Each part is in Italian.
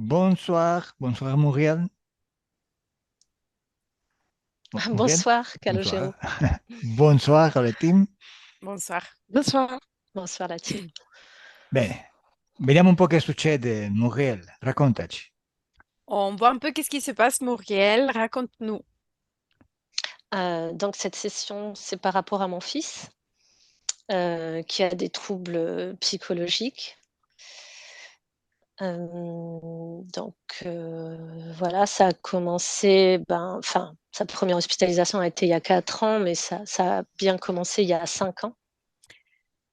Bonsoir, bonsoir Muriel. Muriel, Bonsoir, bonsoir. Calogero. Bonsoir alle team. Bonsoir. Bonsoir. Bonsoir, la team. Bene, vediamo un po' che succede. Muriel, raccontaci. On voit un peu qu'est-ce qui se passe, Muriel. Raconte-nous. Donc, cette session, c'est par rapport à mon fils qui a des troubles psychologiques. Voilà, ça a commencé, enfin, sa première hospitalisation a été il y a 4 ans, mais ça a bien commencé il y a 5 ans.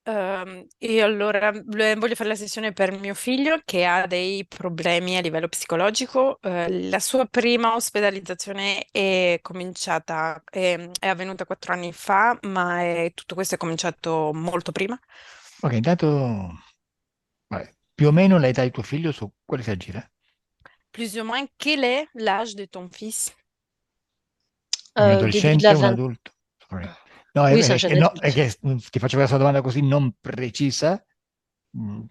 E allora voglio fare la sessione per mio figlio che ha dei problemi a livello psicologico. La sua prima ospedalizzazione è cominciata, è avvenuta 4 anni fa, ma tutto questo è cominciato molto prima. Ok, intanto, vabbè, più o meno l'età di tuo figlio su quale si aggira? Plus ou moins, quel est l'âge de ton fils? È un Début de adolescente, la un vingtaine. adulto? Sorry. No, Oui, c'est un jeune no, è adulte. che ti faccio questa domanda così non precisa,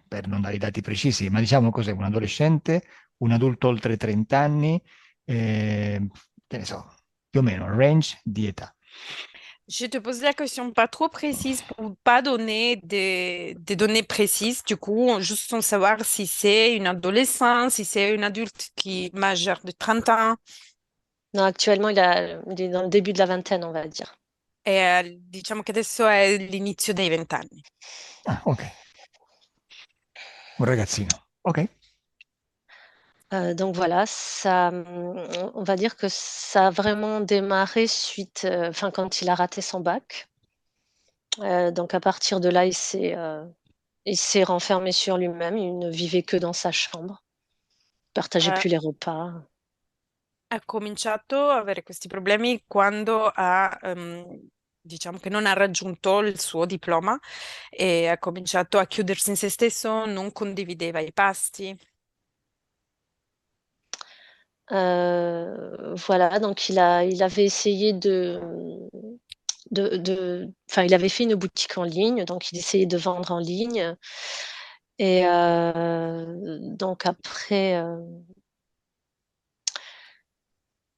per non dare i dati precisi, ma diciamo cos'è? Un adolescente, un adulto oltre 30 anni, che ne so, più o meno, range di età. Je te pose la question pas trop précise pour pas donner des données précises. Du coup, juste sans savoir si c'est une adolescente, si c'est une adulte qui est majeure de 30 ans. Non, actuellement, il est dans le début de la vingtaine, on va dire. E diciamo che adesso è l'inizio dei 20 anni. Ah, ok, un ragazzino. Ok. Donc voilà, on va dire que ça a vraiment démarré suite, enfin quand il a raté son bac. Donc à partir de là, il s'est renfermé sur lui-même, il ne vivait que dans sa chambre, partageait Eh, plus les repas. ha cominciato a avere questi problemi quando ha, diciamo che non ha raggiunto il suo diploma e ha cominciato a chiudersi in se stesso, non condivideva i pasti. Voilà, donc il avait essayé enfin il avait fait une boutique en ligne, donc il essayait de vendre en ligne et donc après,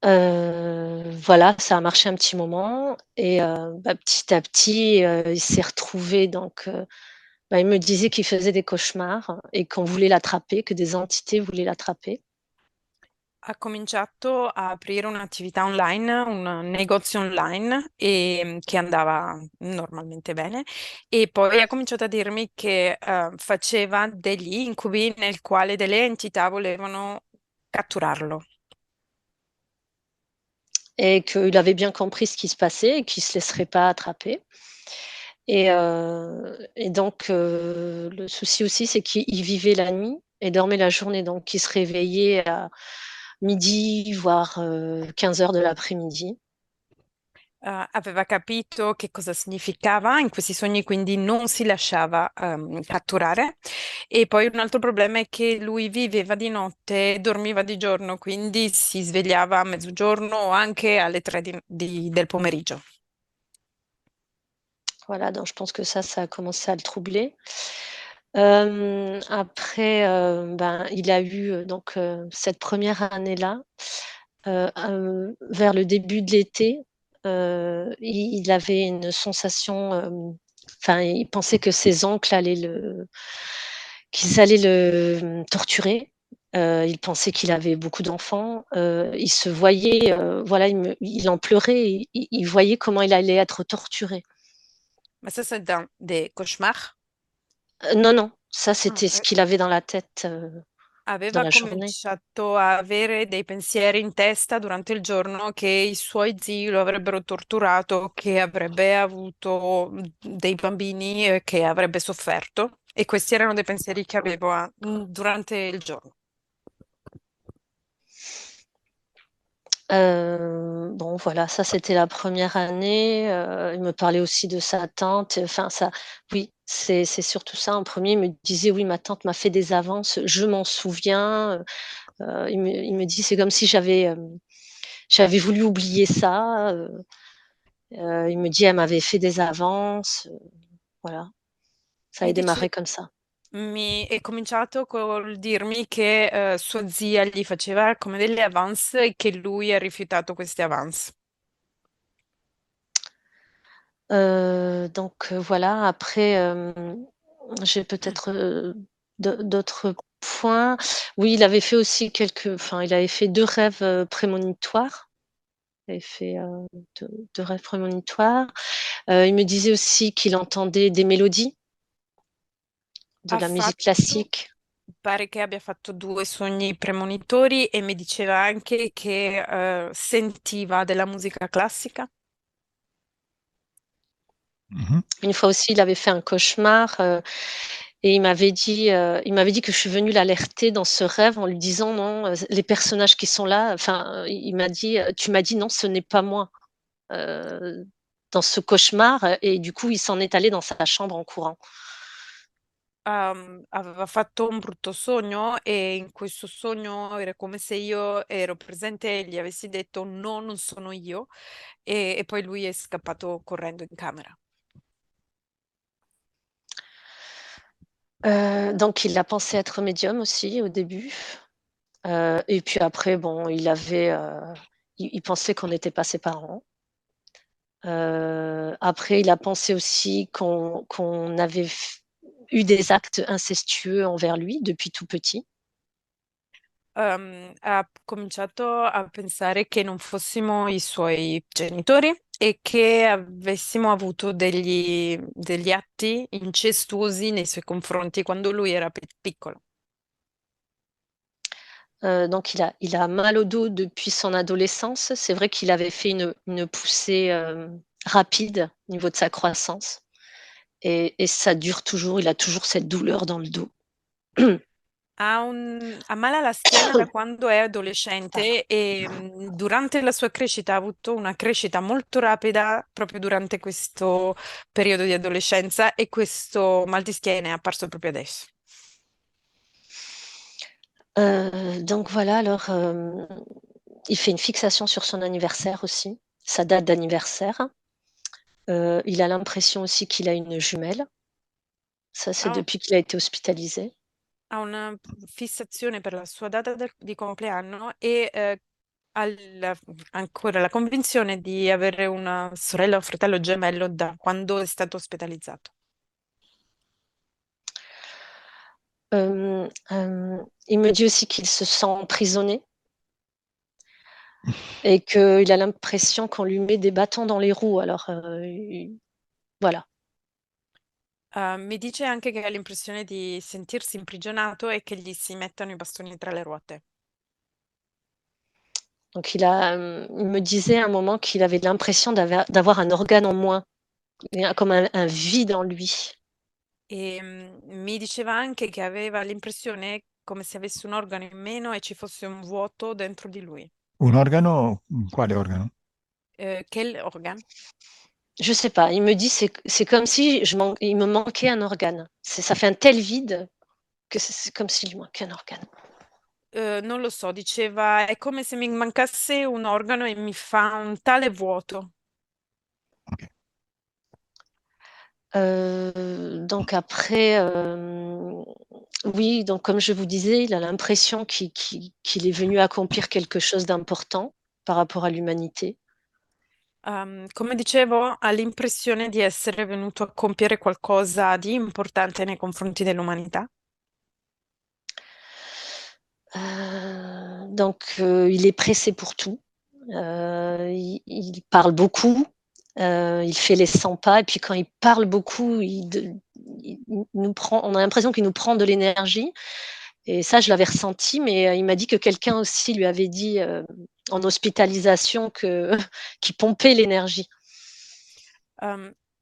voilà, ça a marché un petit moment et petit à petit, il s'est retrouvé donc il me disait qu'il faisait des cauchemars et qu'on voulait l'attraper, que des entités voulaient l'attraper. Ha cominciato a aprire un'attività online, un negozio online che andava normalmente bene e poi ha cominciato a dirmi che faceva degli incubi nel quale delle entità volevano catturarlo. Et qu'il avait bien compris ce qui se passait et qu'il ne se laisserait pas attraper. Et donc, le souci aussi, c'est qu'il vivait la nuit et dormait la journée. Donc, il se réveillait à midi, voire 15 heures de l'après-midi. Aveva capito che cosa significava in questi sogni, quindi non si lasciava catturare. E poi un altro problema è che lui viveva di notte e dormiva di giorno, quindi si svegliava a mezzogiorno o anche alle 3 del pomeriggio. Voilà, donc je pense que ça a commencé à le troubler. Après, il a eu donc cette première année-là, vers le début de l'été, il avait une sensation, enfin, il pensait que ses oncles qu'ils allaient le torturer. Il pensait qu'il avait beaucoup d'enfants. Il se voyait, voilà, il en pleurait. Il voyait comment il allait être torturé. Ma ça, c'est dans des cauchemars. Non, non, ça Ah, c'était ce qu'il avait dans la tête dans aveva la journée. cominciato a avere dei pensieri in testa durante il giorno che i suoi zii lo avrebbero torturato, che avrebbe avuto dei bambini che avrebbe sofferto. E questi erano dei pensieri che avevo durante il giorno. Bon, voilà, ça c'était la première année. Il me parlait aussi de sa tante. Enfin, ça, oui, c'est surtout ça. En premier, il me disait, oui, ma tante m'a fait des avances, je m'en souviens. Il me dit, c'est comme si j'avais voulu oublier ça. Il me dit, elle m'avait fait des avances. Voilà, ça a Mi démarré dice- comme ça. è cominciato col dirmi che sua zia gli faceva come delle avance e che lui ha rifiutato queste avance. Donc voilà, après, j'ai peut-être d'autres points. Oui, il avait fait aussi il avait fait deux rêves prémonitoires. Il avait fait deux rêves prémonitoires. Il me disait aussi qu'il entendait des mélodies de Ha la musique fatto, classique. pare che abbia fatto 2 sogni premonitori e mi diceva anche che sentiva della musica classica. Mhm. Une fois aussi, il avait fait un cauchemar et il m'avait dit que je suis venue l'alerter dans ce rêve en lui disant non, les personnages qui sont là, il m'a dit, tu m'as dit non, ce n'est pas moi dans ce cauchemar et du coup, il s'en est allé dans sa chambre en courant. Aveva fatto un brutto sogno e in questo sogno era come se io ero presente e gli avessi detto no, non sono io e poi lui è scappato correndo in camera. Donc il a pensé être médium aussi au début. Et puis après, bon, il pensait qu'on n'était pas ses parents. Après, il a pensé aussi qu'on avait eu des actes incestueux envers lui depuis tout petit. Ha cominciato a pensare che non fossimo i suoi genitori e che avessimo avuto degli atti incestuosi nei suoi confronti quando lui era piccolo. Donc il a mal au dos depuis son adolescence. C'est vrai qu'il avait fait une poussée rapide au niveau de sa croissance. Et ça dure toujours, il a toujours cette douleur dans le dos. Ha male alla schiena da quando è adolescente e durante la sua crescita ha avuto una crescita molto rapida proprio durante questo periodo di adolescenza e questo mal di schiena è apparso proprio adesso. Donc voilà, alors il fait une fixation sur son anniversaire aussi, sa date d'anniversaire. Il a l'impression aussi qu'il a une jumelle. Ça, c'est Ha, depuis qu'il a été hospitalisé. ha una fissazione per la sua data di compleanno e ha ancora la convinzione di avere una sorella o fratello gemello da quando è stato ospedalizzato. Il me dit aussi qu'il se sent emprisonné et qu'il a l'impression qu'on lui met des bâtons dans les roues. Alors, voilà. Mi dice anche che ha l'impressione di sentirsi imprigionato e che gli si mettano i bastoni tra le ruote. Donc il me disait à un moment qu'il avait l'impression d'avoir un organe en moins, comme un vide en lui. E mi diceva anche che aveva l'impressione come se avesse un organo in meno e ci fosse un vuoto dentro di lui. Un organo? Quale organo? Quel organo? Je sais pas, il me dit c'est comme si il me manquait un organe. Ça fait un tel vide que c'est comme s'il lui manquait un organe. Non lo so, diceva è come se mi mancasse un organo e mi fa un tale vuoto. Ok. Donc après, oui, donc comme je vous disais, il a l'impression qu'il est venu accomplir quelque chose d'important par rapport à l'humanité. Come dicevo, ha l'impressione di essere venuto a compiere qualcosa di importante nei confronti dell'umanità. Il est pressé pour tout. Il parle beaucoup, il fait les 100 pas et puis quand il parle beaucoup, il nous prend on a l'impression qu'il nous prend de l'énergie et ça, je l'avais ressenti, mais il m'a dit que quelqu'un aussi lui avait dit, en hospitalisation que qu'il pompait l'énergie.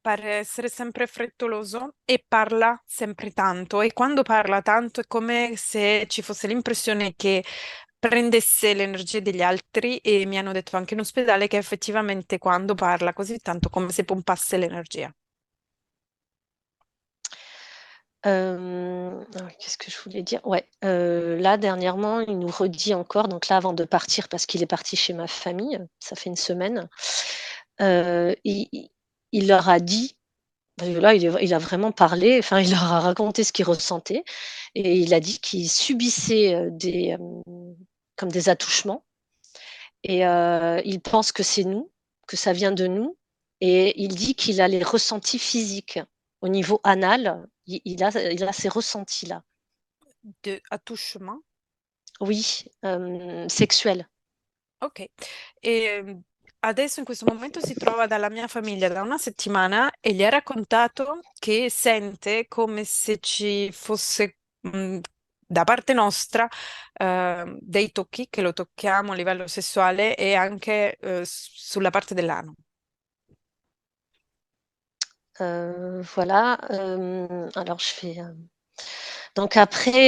Pare essere sempre frettoloso e parla sempre tanto e quando parla tanto è come se ci fosse l'impressione che prendesse l'energia degli altri e mi hanno detto anche in ospedale che effettivamente quando parla così tanto come se pompasse l'energia. Qu'est-ce que je voulais dire? Ouais, là dernièrement, il nous redit encore, donc là avant de partir parce qu'il est parti chez ma famille, ça fait une semaine, il leur a dit Là, il a vraiment parlé, enfin, il leur a raconté ce qu'il ressentait et il a dit qu'il subissait comme des attouchements et il pense que c'est nous, que ça vient de nous et il dit qu'il a les ressentis physiques. Au niveau anal, il a ces ressentis-là. De attouchement. Oui, sexuels. Ok. Adesso in questo momento si trova dalla mia famiglia da una settimana e gli ha raccontato che sente come se ci fosse da parte nostra dei tocchi, che lo tocchiamo a livello sessuale e anche sulla parte dell'ano. Voilà. Alors je fais. Donc après,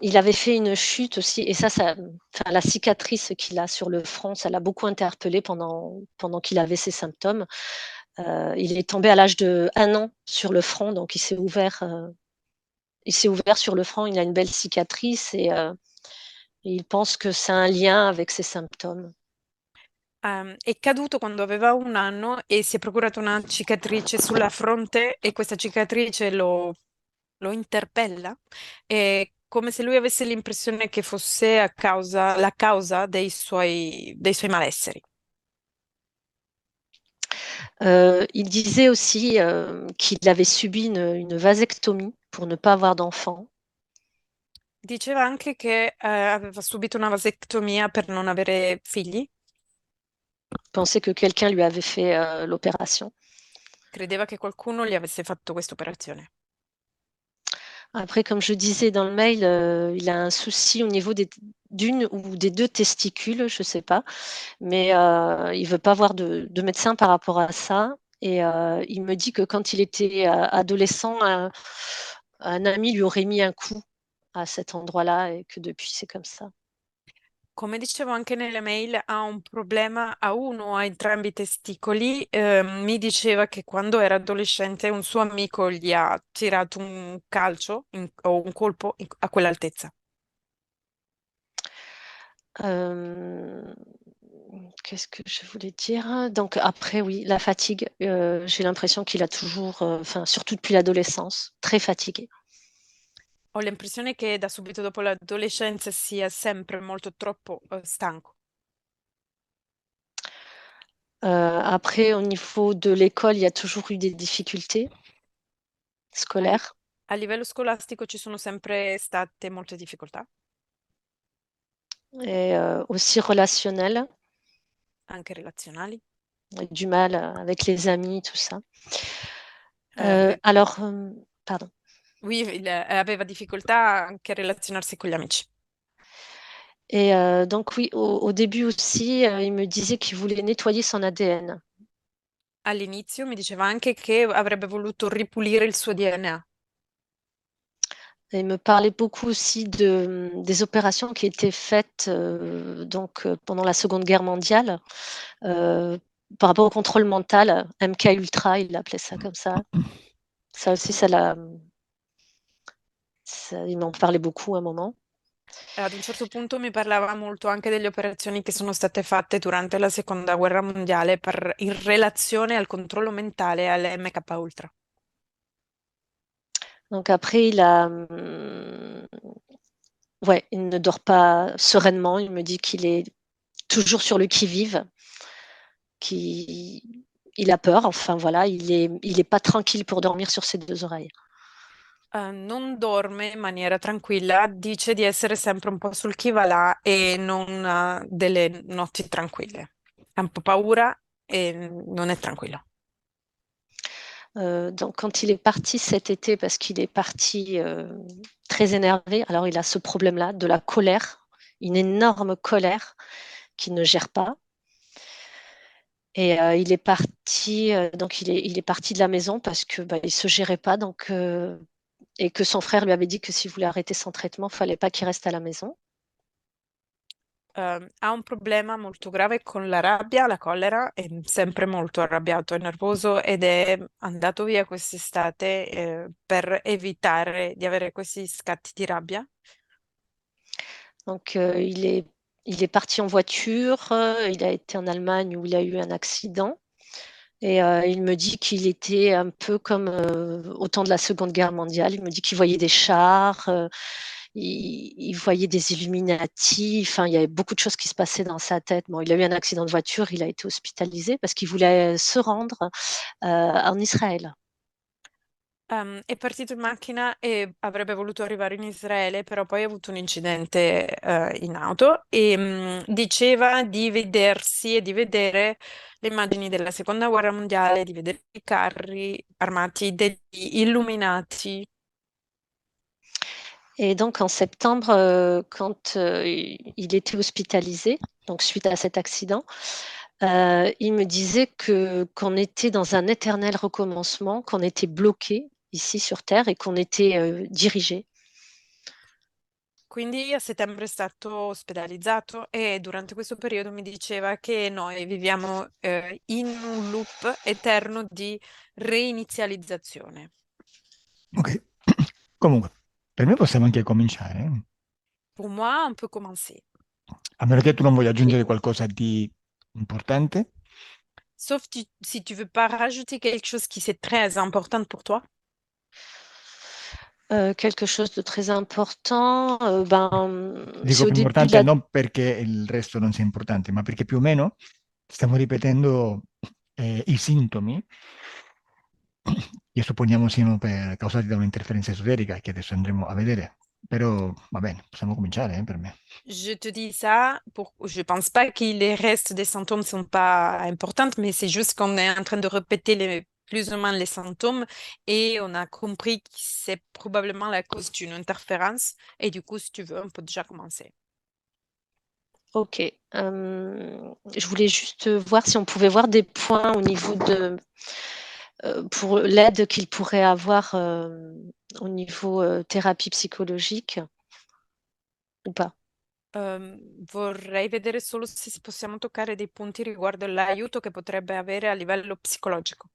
il avait fait une chute aussi, et enfin, la cicatrice qu'il a sur le front, ça l'a beaucoup interpellé pendant qu'il avait ces symptômes. Il est tombé à l'âge de 1 an sur le front, donc il s'est ouvert sur le front. Il a une belle cicatrice et il pense que c'est un lien avec ses symptômes. È caduto quando aveva 1 anno e si è procurato una cicatrice sulla fronte e questa cicatrice lo interpella. È come se lui avesse l'impressione che fosse la causa dei suoi malesseri. Il disait aussi qu'il avait subi une vasectomie pour ne pas avoir d'enfant. Diceva anche che aveva subito una vasectomia per non avere figli. Pensait que quelqu'un lui avait fait l'opération. Credeva che qualcuno gli avesse fatto questa operazione. Après, comme je disais dans le mail, il a un souci au niveau d'une ou des deux testicules, je ne sais pas, mais il ne veut pas voir de médecin par rapport à ça. Et il me dit que quand il était adolescent, un ami lui aurait mis un coup à cet endroit-là et que depuis, c'est comme ça. Come dicevo anche nelle mail, ha un problema a uno o a entrambi i testicoli. Mi diceva che quando era adolescente un suo amico gli ha tirato un calcio o un colpo a quell'altezza. Qu'est-ce que je voulais dire? Donc après, oui, la fatigue. J'ai l'impression qu'il a toujours, enfin, surtout depuis l'adolescence, très fatigué. Ho l'impressione che da subito dopo l'adolescenza sia sempre molto troppo stanco. Après, au niveau de l'école, il y a toujours eu des difficultés A, li- scolaires a livello scolastico ci sono sempre state molte difficoltà, et aussi relationnelles, anche relazionali. du mal avec les amis, tout ça. Ave- Alors, pardon. Lui aveva difficoltà anche a relazionarsi con gli amici. Et donc oui, au début aussi, il me disait qu'il voulait nettoyer son ADN. All'inizio mi diceva anche che avrebbe voluto ripulire il suo DNA. Et il me parlait beaucoup aussi des opérations qui étaient faites pendant la Seconde Guerre mondiale euh, par rapport au contrôle mental, MK Ultra, il appelait ça comme ça. Ça aussi, il m'en parlait beaucoup à un moment. Ad un certo punto mi parlava molto anche delle operazioni che sono state fatte durante la Seconda Guerra Mondiale in relazione al controllo mentale e alle MK Ultra. Donc après, ouais, il ne dort pas sereinement. Il me dit qu'il est toujours sur le qui-vive, qu'il a peur. Enfin voilà, il est pas tranquille pour dormir sur ses deux oreilles. Non dorme in maniera tranquilla, dice di essere sempre un po' sul chi va là e non ha delle notti tranquille. Ha un po' paura e non è tranquillo. Donc quand il est parti cet été, parce qu'il est parti très énervé, alors il a ce problème-là de la colère, une énorme colère qu'il ne gère pas. Et il est parti, donc il est parti de la maison parce que il se gérait pas, donc et que son frère lui avait dit que s'il voulait arrêter son traitement, il fallait pas qu'il reste à la maison. Ha un problema molto grave con la rabbia, la collera, è sempre molto arrabbiato e nervoso ed è andato via quest'estate, per evitare di avere questi scatti di rabbia. Donc il est parti en voiture, il a été en Allemagne où il a eu un accident Et il me dit qu'il était un peu comme au temps de la Seconde Guerre mondiale. Il me dit qu'il voyait des chars, il voyait des Illuminati. Enfin, il y avait beaucoup de choses qui se passaient dans sa tête. Bon, il a eu un accident de voiture, il a été hospitalisé parce qu'il voulait se rendre en Israël. È partito in macchina e avrebbe voluto arrivare in Israele, però poi ha avuto un incidente in auto e diceva di vedersi e di vedere le immagini della Seconda Guerra Mondiale, di vedere i carri armati degli illuminati. Et donc en septembre, quand il était hospitalisé, donc suite à cet accident, il me disait qu'on était dans un éternel recommencement, qu'on était bloqué ici sur Terre et qu'on était dirigé. Quindi a settembre è stato ospedalizzato e durante questo periodo mi diceva che noi viviamo in un loop eterno di reinizializzazione. Ok. Comunque, per me possiamo anche cominciare. Pour moi, on peut commencer. A meno che tu non voglia Ok. aggiungere qualcosa di importante. Sauf si tu veux pas rajouter quelque chose qui c'est très important pour toi. Quelque chose de très important, Dico c'est au più début de importante la... non perché il resto non sia importante, ma perché più o meno stiamo ripetendo i sintomi che supponiamo siano causati da un'interferenza esoterica che adesso andremo a vedere. Però va bene, possiamo cominciare per me. Je te dis ça je pense pas que les restes des symptômes sont pas importants, mais c'est juste qu'on est en train de répéter plus ou moins les symptômes et on a compris que c'est probablement la cause d'une interférence. Et du coup, si tu veux, on peut déjà commencer. Ok. Je voulais juste voir si on pouvait voir des points au niveau de pour l'aide qu'il pourrait avoir au niveau thérapie psychologique ou pas. Vorrei vedere solo se possiamo toccare dei punti riguardo l'aiuto che potrebbe avere a livello psicologico.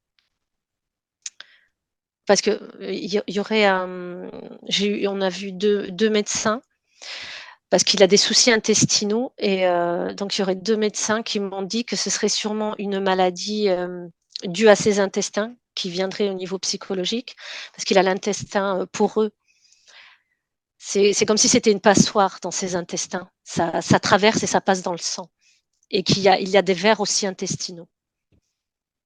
Parce que y aurait on a vu deux médecins parce qu'il a des soucis intestinaux et donc il y aurait deux médecins qui m'ont dit que ce serait sûrement une maladie due à ses intestins qui viendrait au niveau psychologique parce qu'il a l'intestin poreux. C'est comme si c'était une passoire dans ses intestins. Ça traverse et ça passe dans le sang. Et il y a des vers aussi intestinaux.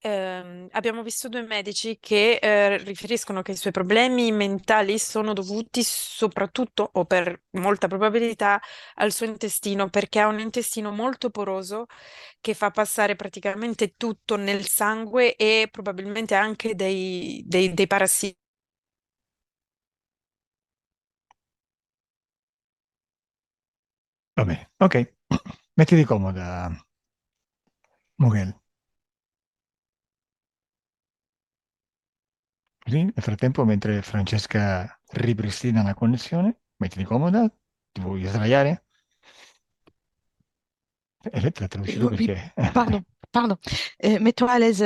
Abbiamo visto due medici che riferiscono che i suoi problemi mentali sono dovuti soprattutto, o per molta probabilità, al suo intestino, perché ha un intestino molto poroso che fa passare praticamente tutto nel sangue e probabilmente anche dei parassiti. Va bene, ok. Mettiti comoda, Mughel. Così, nel frattempo, mentre Francesca ripristina la connessione, mettiti comoda, ti vuoi sdraiare? Elettra, te l'ho uscito Oui, perché... pardon, pardon. Mets-toi à l'aise,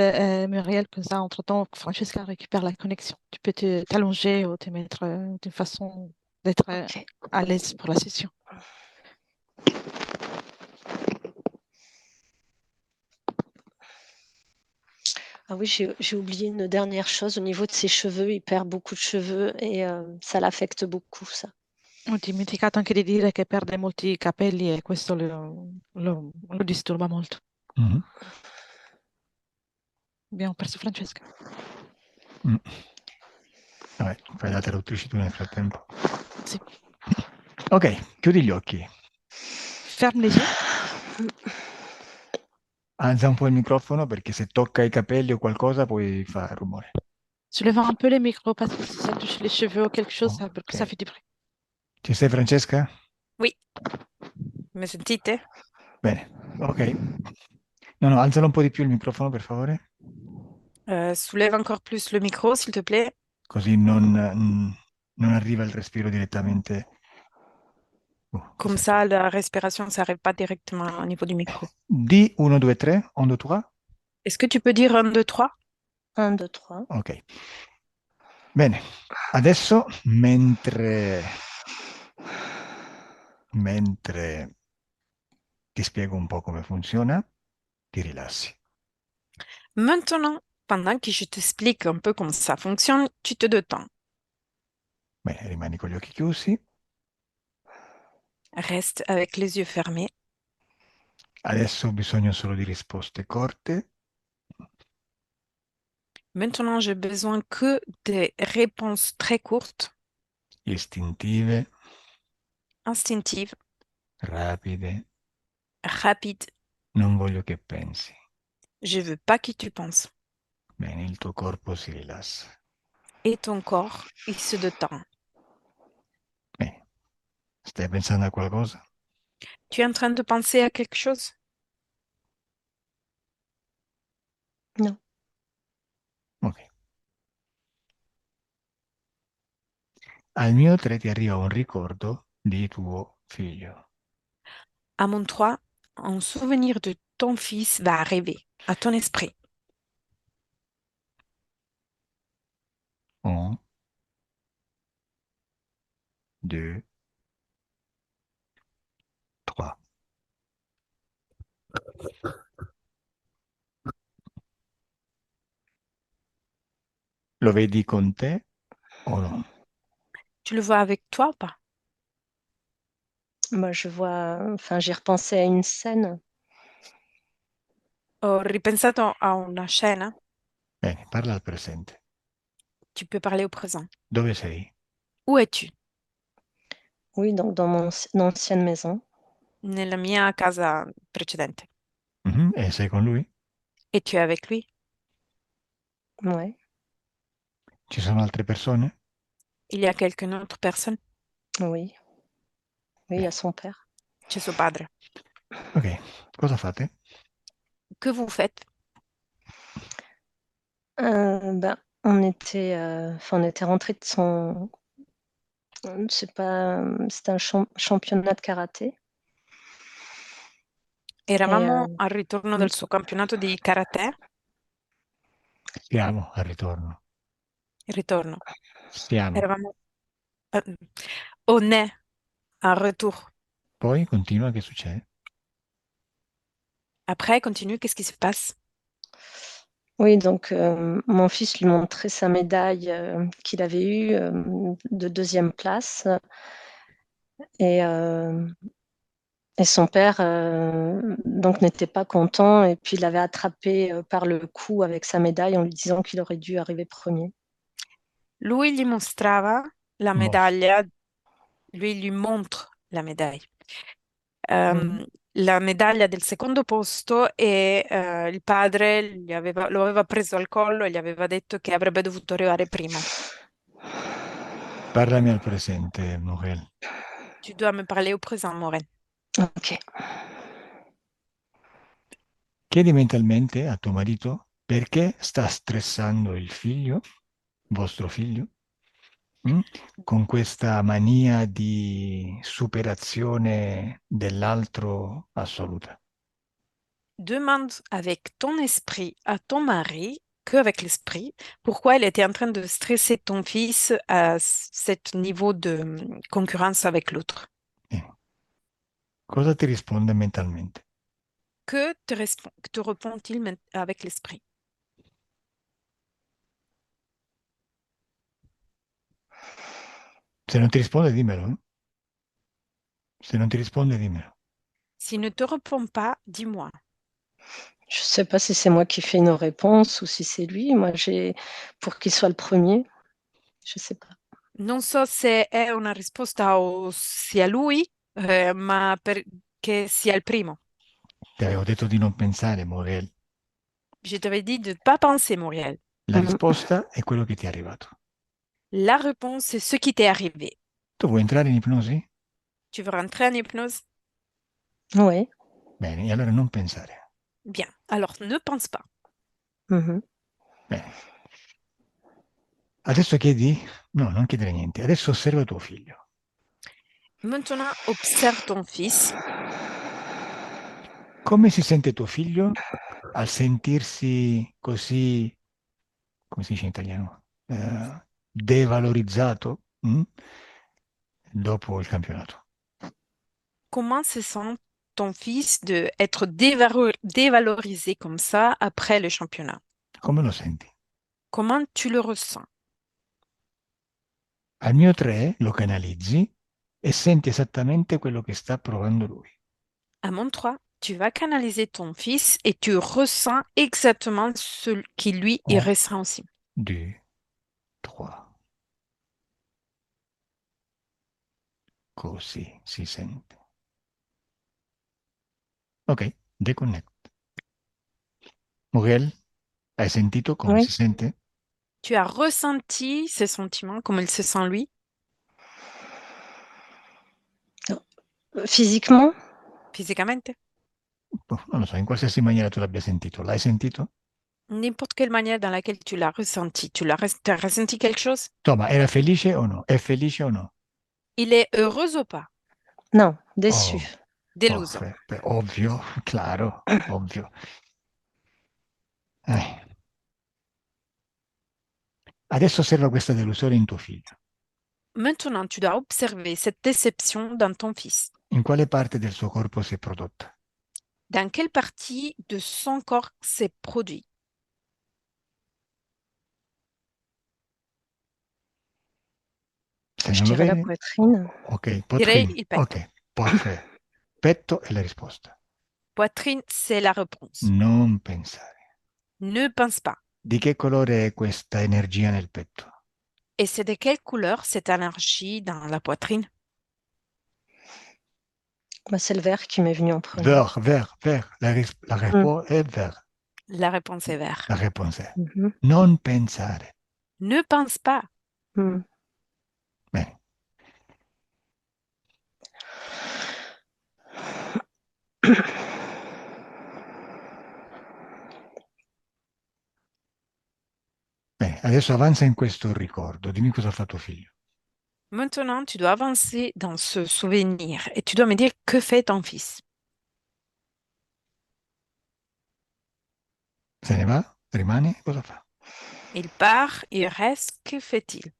Muriel, comme ça, entre-temps, Francesca récupère la connexion. Tu peux t'allonger ou te mettre d'une façon d'être Ok. à l'aise pour la session. Ah oui, j'ai oublié une dernière chose. Au niveau de ses cheveux, il perd beaucoup de cheveux et ça l'affecte beaucoup, ça. Ho dimenticato anche di dire che perde molti capelli e questo lo disturba molto. Mhm. Abbiamo perso Francesca. Mm. Vabbè, fai la traduttrice tu nel frattempo. Sì. Ok, chiudi gli occhi. Ferme les yeux. Alza un po' il microfono perché se tocca i capelli o qualcosa poi fa rumore. Soulève un peu les micros parce que si ça touche les cheveux ou quelque chose, ça Ok. fait du bruit. Ci sei Francesca? Oui, mi sentite? Bene, ok. No, no, alzalo un po' di più il microfono per favore, Soulève encore plus le micro, s'il te plaît. così non arriva il respiro direttamente. Comme Aspetta. ça, la respiration ne s'arrête pas directement au niveau du micro. Di 1, 2, 3, 1, 2, 3. Est-ce que tu peux dire 1, 2, 3? 1, 2, 3. Ok. Bene, adesso mentre ti spiego un po' come funziona, ti rilassi. Maintenant, pendant que je t'explique un peu comment ça fonctionne, tu te détends. Bene, rimani con gli occhi chiusi. Reste avec les yeux fermés. Adesso ho bisogno solo di risposte corte, Maintenant, j'ai besoin que des réponses très courtes, istintive, instinctives, rapide. rapides. Non voglio che pensi. Je veux pas que tu penses. Bene, il tuo corpo si rilassa. Et ton corps, il se détend. Bene, stai pensando a qualcosa? Tu es en train de penser à quelque chose? Non. Ok. Al mio 3 ti arriva un ricordo di tuo figlio. À mon 3, un souvenir de ton fils va arriver à ton esprit. 1, 2, 3. Lo vedi con te o no? Tu le vois avec toi ou pas? Moi, je vois, enfin, j'ai repensé à une scène. Ho ripensato a una scena. Bene, parla al presente. Tu peux parler au présent. Dove sei? Où es-tu? Oui, donc dans mon ancienne maison. Nella mia casa precedente. E sei con lui? Et tu es avec lui? Ouais. Ci sono altre persone? Il y a quelqu'une autre personne? Oui. Oui, il y a son père. C'è suo padre. Ok, cosa fate? Que vous faites? Ben, on était rentré de son, c'est pas, c'était un championnat de karaté. Eravamo al ritorno mm. del suo campionato di karate. Siamo al ritorno. Il ritorno. Siamo. Eravamo on est en retour. Poi continua, che succede? Après, continue, qu'est-ce qui se passe? Oui, donc mon fils lui montrait sa médaille qu'il avait eue de deuxième place. Et, et son père donc n'était pas content et puis il l'avait attrapé par le cou avec sa médaille en lui disant qu'il aurait dû arriver premier. Lui gli mostrava la medaglia, lui gli montre la medaglia. La medaglia del secondo posto e il padre lo aveva preso al collo e gli aveva detto che avrebbe dovuto arrivare primo. Parlami al presente, Morel. Tu dois me parler au présent, Maureen. Ok. Chiedi mentalmente a tuo marito perché sta stressando il figlio, vostro figlio, con questa mania di superazione dell'altro assoluta. Demande avec ton esprit à ton mari, qu'avec l'esprit, pourquoi il était en train de stresser ton fils à ce niveau de concurrence avec l'autre. Cosa ti risponde mentalmente? Que te répond-il avec l'esprit? Se non ti risponde, dimmelo. Se non ti risponde, dimmelo. S'il ne te répond pas, dis-moi. Je ne sais pas si c'est moi qui fais une réponse ou si c'est lui. Moi, j'ai pour qu'il soit le premier. Je ne sais pas. Non so se è una risposta o sia lui, ma che sia il primo. Ti avevo detto di non pensare, Morel. Je t'avais dit de ne pas penser, Muriel. La risposta è quello che ti è arrivato. La réponse, c'est ce qui t'est arrivé. Tu vuoi entrare in ipnosi? Tu veux rentrer en hypnose? Oui. Bene, e allora non pensare. Bien. Alors, ne pense pas. Mhm. Bene. Adesso chiedi? No, non chiedere niente. Adesso osserva tuo figlio. Maintenant, observe ton fils. Come si sente tuo figlio al sentirsi così, come si dice in italiano, devalorizzato dopo il campionato? Comment se sent ton fils d'être dévalorisé comme ça après le championnat? Come lo senti? Comment tu le ressens? Al mio 3 lo canalizzi e senti esattamente quello che sta provando lui. À mon 3, tu vas canaliser ton fils et tu ressens exactement ce qui lui il 1, ressent aussi. 2, 3. Così si sente. Ok, deconnect. Muriel, hai sentito come Oui. si sente? Tu as ressenti ses sentiments, comme il se sent lui, Physiquement, physiquement. Boh, non lo so, in qualsiasi maniera tu l'abbia sentito. L'hai sentito? N'importe quelle manière dans laquelle tu l'as ressenti. T'as ressenti quelque chose? Insomma, era felice o no? È felice o no? Il est heureux ou pas? non, déçu. Oh, Deluso. ovvio, claro, ovvio. Eh. Adesso osserva questa delusione in tuo figlio. Maintenant, tu dois observer cette déception dans ton fils. In quale parte del suo corpo si è prodotta? Dans quelle partie de son corps s'est produit? Se Je non lo dirais la vedi? poitrine. Ok, Direi poitrine. il petto. Ok, parfait. Petto è la risposta. Poitrine, c'est la réponse. Non pensare. Ne pense pas. Di che colore è questa energia nel petto? Et c'est de quelle couleur cette énergie dans la poitrine? Bah, c'est le vert qui m'est venu en premier. Vert, vert, vert. La réponse è vert. La réponse est vert. La réponse è Mhm. non pensare. Ne pense pas. Mm. Bene. Bene, adesso avanza in questo ricordo. Dimmi cosa fa tuo figlio. Maintenant, tu dois avancer dans ce souvenir et tu dois me dire que fait ton fils. Se ne va? Rimane? Cosa fa? Il part, il reste, que fait-il?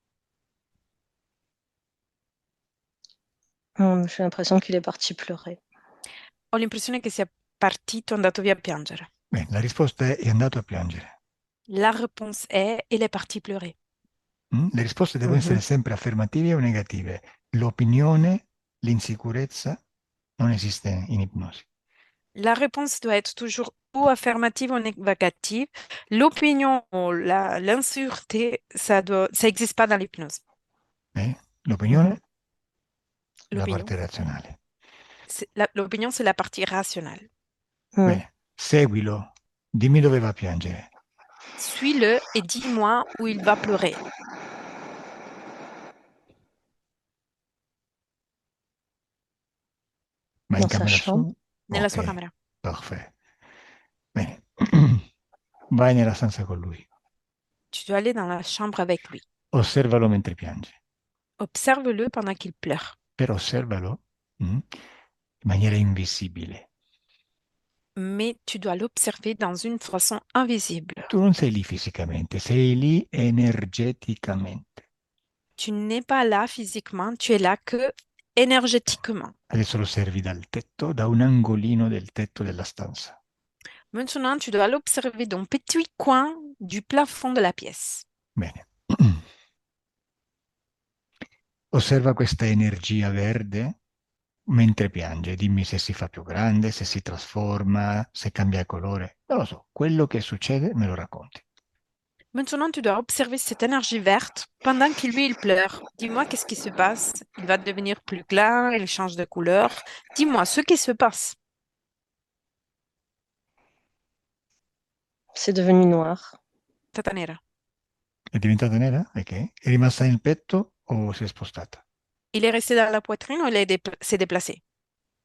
J'ai l'impression qu'il est parti pleurer. Ho l'impressione che sia partito, andato via a piangere. Bene, la risposta è andato a piangere. La réponse est, il est parti pleurer. Le risposte devono essere sempre affermative o negative. L'opinione, l'insicurezza non esiste in ipnosi. La réponse doit être toujours ou affirmative ou négative. L'opinion ou l'insureté, ça existe pas dans l'hypnose. L'opinione? La L'opinion, parte razionale. l'opinion, c'est la partie rationnelle. Bene, seguilo. Dimmi dove va a piangere. Suis-le et dis-moi où il va pleurer. Va in Dans sa camera chambre. sua? Nella sua Ok, camera. perfetto. Bene, vai nella stanza con lui. Tu dois aller dans la chambre avec lui. Osservalo mentre piange. Observe-le pendant qu'il pleure. Però osservalo in maniera invisibile. Mais tu dois l'observer dans une façon invisible. Tu non sei lì fisicamente, sei lì energeticamente. Tu n'es pas là physiquement, tu es là que énergétiquement. Adesso lo osservi dal tetto, da un angolino del tetto della stanza. Maintenant, tu dois l'observer d'un petit coin du plafond de la pièce. Bene. Osserva questa energia verde mentre piange. Dimmi se si fa più grande, se si trasforma, se cambia colore. Non lo so, quello che succede me lo racconti. Maintenant, tu dois observer cette énergie verte pendant qu'il lui, il pleure. Dis-moi qu'est-ce qui se passe. Il va devenir plus clair, il change de couleur. Dis-moi ce qui se passe. C'est devenu noir. Tata nera. È diventata nera? Ok. È rimasta nel petto o si è spostata? Il est resté dans la poitrine ou s'est déplacé?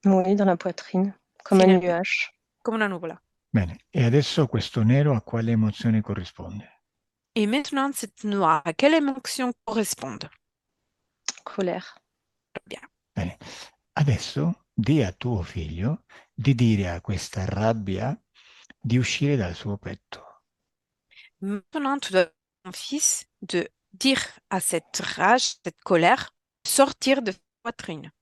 Oui, dans la poitrine, comme un Finalement. nuage. Comme una nuvola. Bene, e adesso questo nero a quale emozione corrisponde? Et maintenant, cette noire, à quelle émotion correspond? Colère. Bien. Bene, adesso di a tuo figlio di dire a questa rabbia di uscire dal suo petto. Maintenant, tu dois ton fils de dire à cette rage, cette colère, sortir de sa poitrine.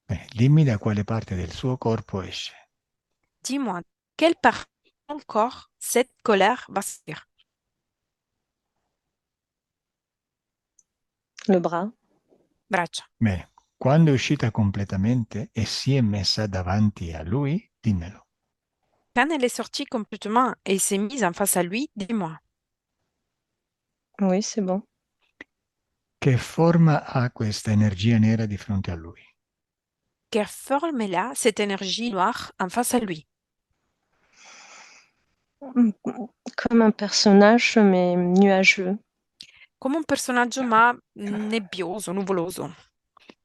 Bene, dimmi da quale parte del suo corpo esce. Dis-moi, quelle partie de ton corps cette colère va sortir? Le bras. braccia. Bene. Quando è uscita completamente e si è messa davanti a lui, dimmelo. Quand elle est sortie complètement et s'est mise en face à lui, dis-moi, Oui, c'est bon. Che forma ha questa energia nera di fronte a lui? quelle forme elle a cette énergie noire en face à lui? Comme un personnage, mais nuageux. Come un personaggio ma nebbioso, nuvoloso,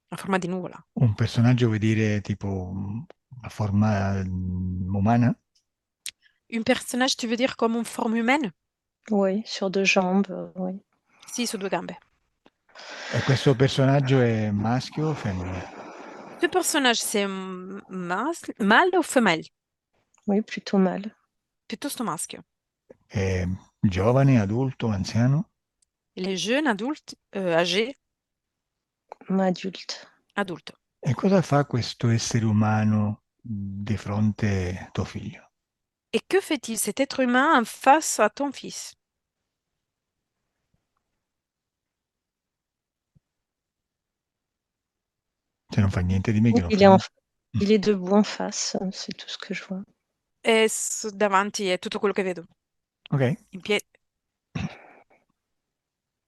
a forma di nuvola. Un personaggio vuol dire tipo una forma umana? Un personnage, tu veux dire comme une forme humaine? Oui, sur deux jambes, oui. Sì, su due gambe. E questo personaggio è maschio o femmina? Ce personnage, c'est mâle ou femelle? Oui, plutôt mâle. Piuttosto maschio. È giovane, adulto, anziano? Il est jeune, adulte, âgé, Adulte. adulto. E cosa fa questo essere umano di fronte a tuo figlio? Et que fait-il cet être humain en face à ton fils? Se non fa niente di me che non Il fa est, niente. il est debout en face, c'est tout ce que je vois. E davanti è tutto quello che vedo. Ok? In piedi.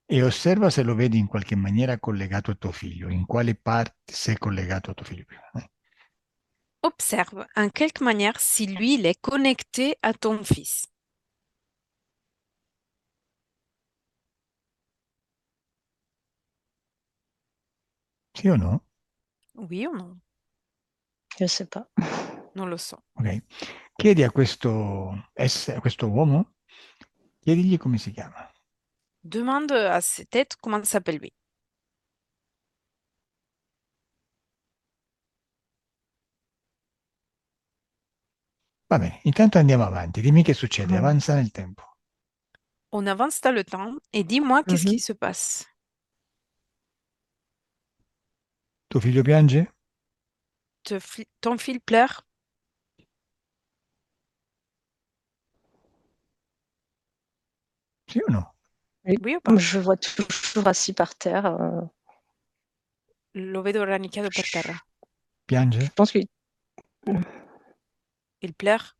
E osserva se lo vedi in qualche maniera collegato a tuo figlio. In quale parte sei collegato a tuo figlio prima? Observe en quelque manière si lui, il est connecté à ton fils. Sì o no? Oui ou non? Je sais pas. Non lo so. Ok? Chiedi a a questo uomo, chiedigli come si chiama. Demande à cette tête comment s'appelle lui. Va bene, intanto andiamo avanti. Dimmi che succede, Mhm. avanza nel tempo. On avance dans le temps et dis-moi qu'est-ce Mhm. qui se passe. Tuo figlio piange? Ton fils pleure? Sì o no? Oui, Oui ou pas? je le vois toujours assis par terre. Lo vedo rannicchiato per terra. Je Piange? pense qu'il... Il pleure?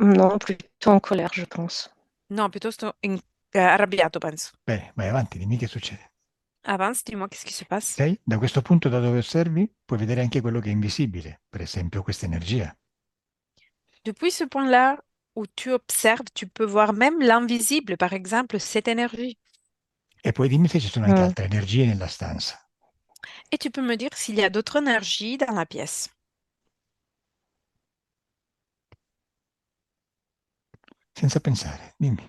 Non, plutôt en colère, je pense. No, piuttosto arrabbiato, penso. Bene, vai avanti, dimmi che succede. Avance, dis-moi qu'est-ce qui se passe. Ok? Da questo punto da dove osservi puoi vedere anche quello che è invisibile, per esempio questa energia. Depuis ce point-là où tu observes, tu peux voir même l'invisible, par exemple, cette énergie. E poi dimmi se ci sono anche Mm. altre energie nella stanza. Et tu peux me dire s'il y a d'autres énergies dans la pièce. Senza pensare, dimmi.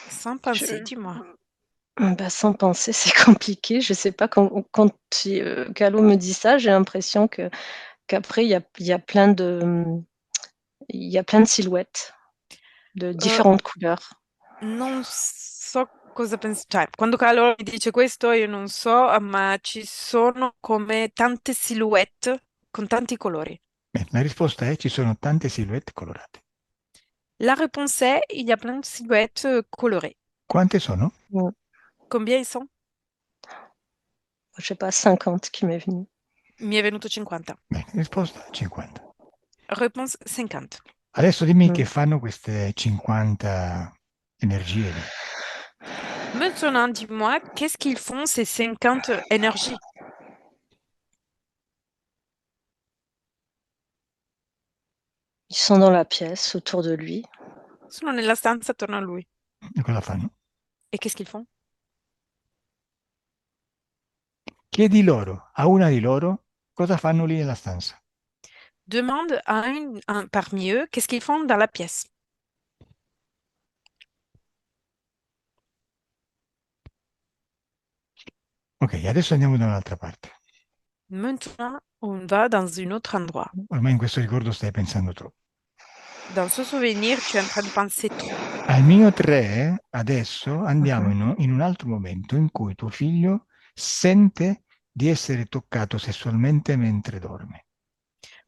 Sans penser, dis-moi. Bah, sans penser, c'est compliqué. Je sais pas, quand Calo me dit ça, j'ai l'impression qu'après, il y a plein de silhouettes de Euh, différentes couleurs. non so cosa pensi, cioè, quando Carlo mi dice questo, io non so, ma ci sono come tante silhouette con tanti colori. Beh, la risposta è ci sono tante silhouette colorate. La réponse est, il y a plein de silhouettes colorées. Quante sono? Mm. Combien ils sont? Je sais pas, 50 qui m'est venu. Mi è venuto 50. Bene, risposta 50. Réponse 50. Adesso dimmi Mm. che fanno queste 50 energie lì. Maintenant, dis-moi, qu'est-ce qu'ils font ces 50 énergies? Ils sont dans la pièce, autour de lui. Sono nella stanza attorno a lui. E cosa fanno? Et qu'est-ce qu'ils font? Chiedi loro, a una di loro, cosa fanno lì nella stanza. Demande à un parmi eux, qu'est-ce qu'ils font dans la pièce? Ok, adesso andiamo da un'altra parte. Maintenant, on va dans un autre endroit. Ormai in questo ricordo stai pensando troppo. Dans ce souvenir, tu es en train de penser trop. Al mio 3, adesso andiamo Mhm. in un altro momento in cui tuo figlio sente di essere toccato sessualmente mentre dorme.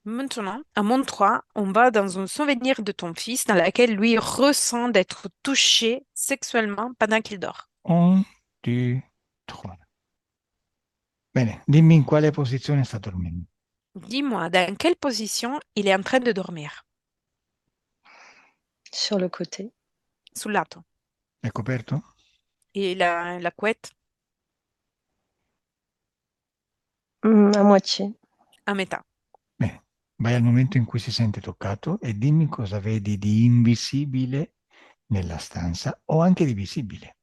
Maintenant, à mon 3, on va dans un souvenir de ton fils dans lequel lui ressent d'être touché sexuellement pendant qu'il dort. 1, 2, Bene, dimmi in quale posizione sta dormendo. Dis-moi, dans quelle position il est en train de dormir? Sur le côté. Sul lato. È coperto? Et la couette À moitié. a metà. Bene, vai al momento in cui si sente toccato e dimmi cosa vedi di invisibile nella stanza o anche di visibile.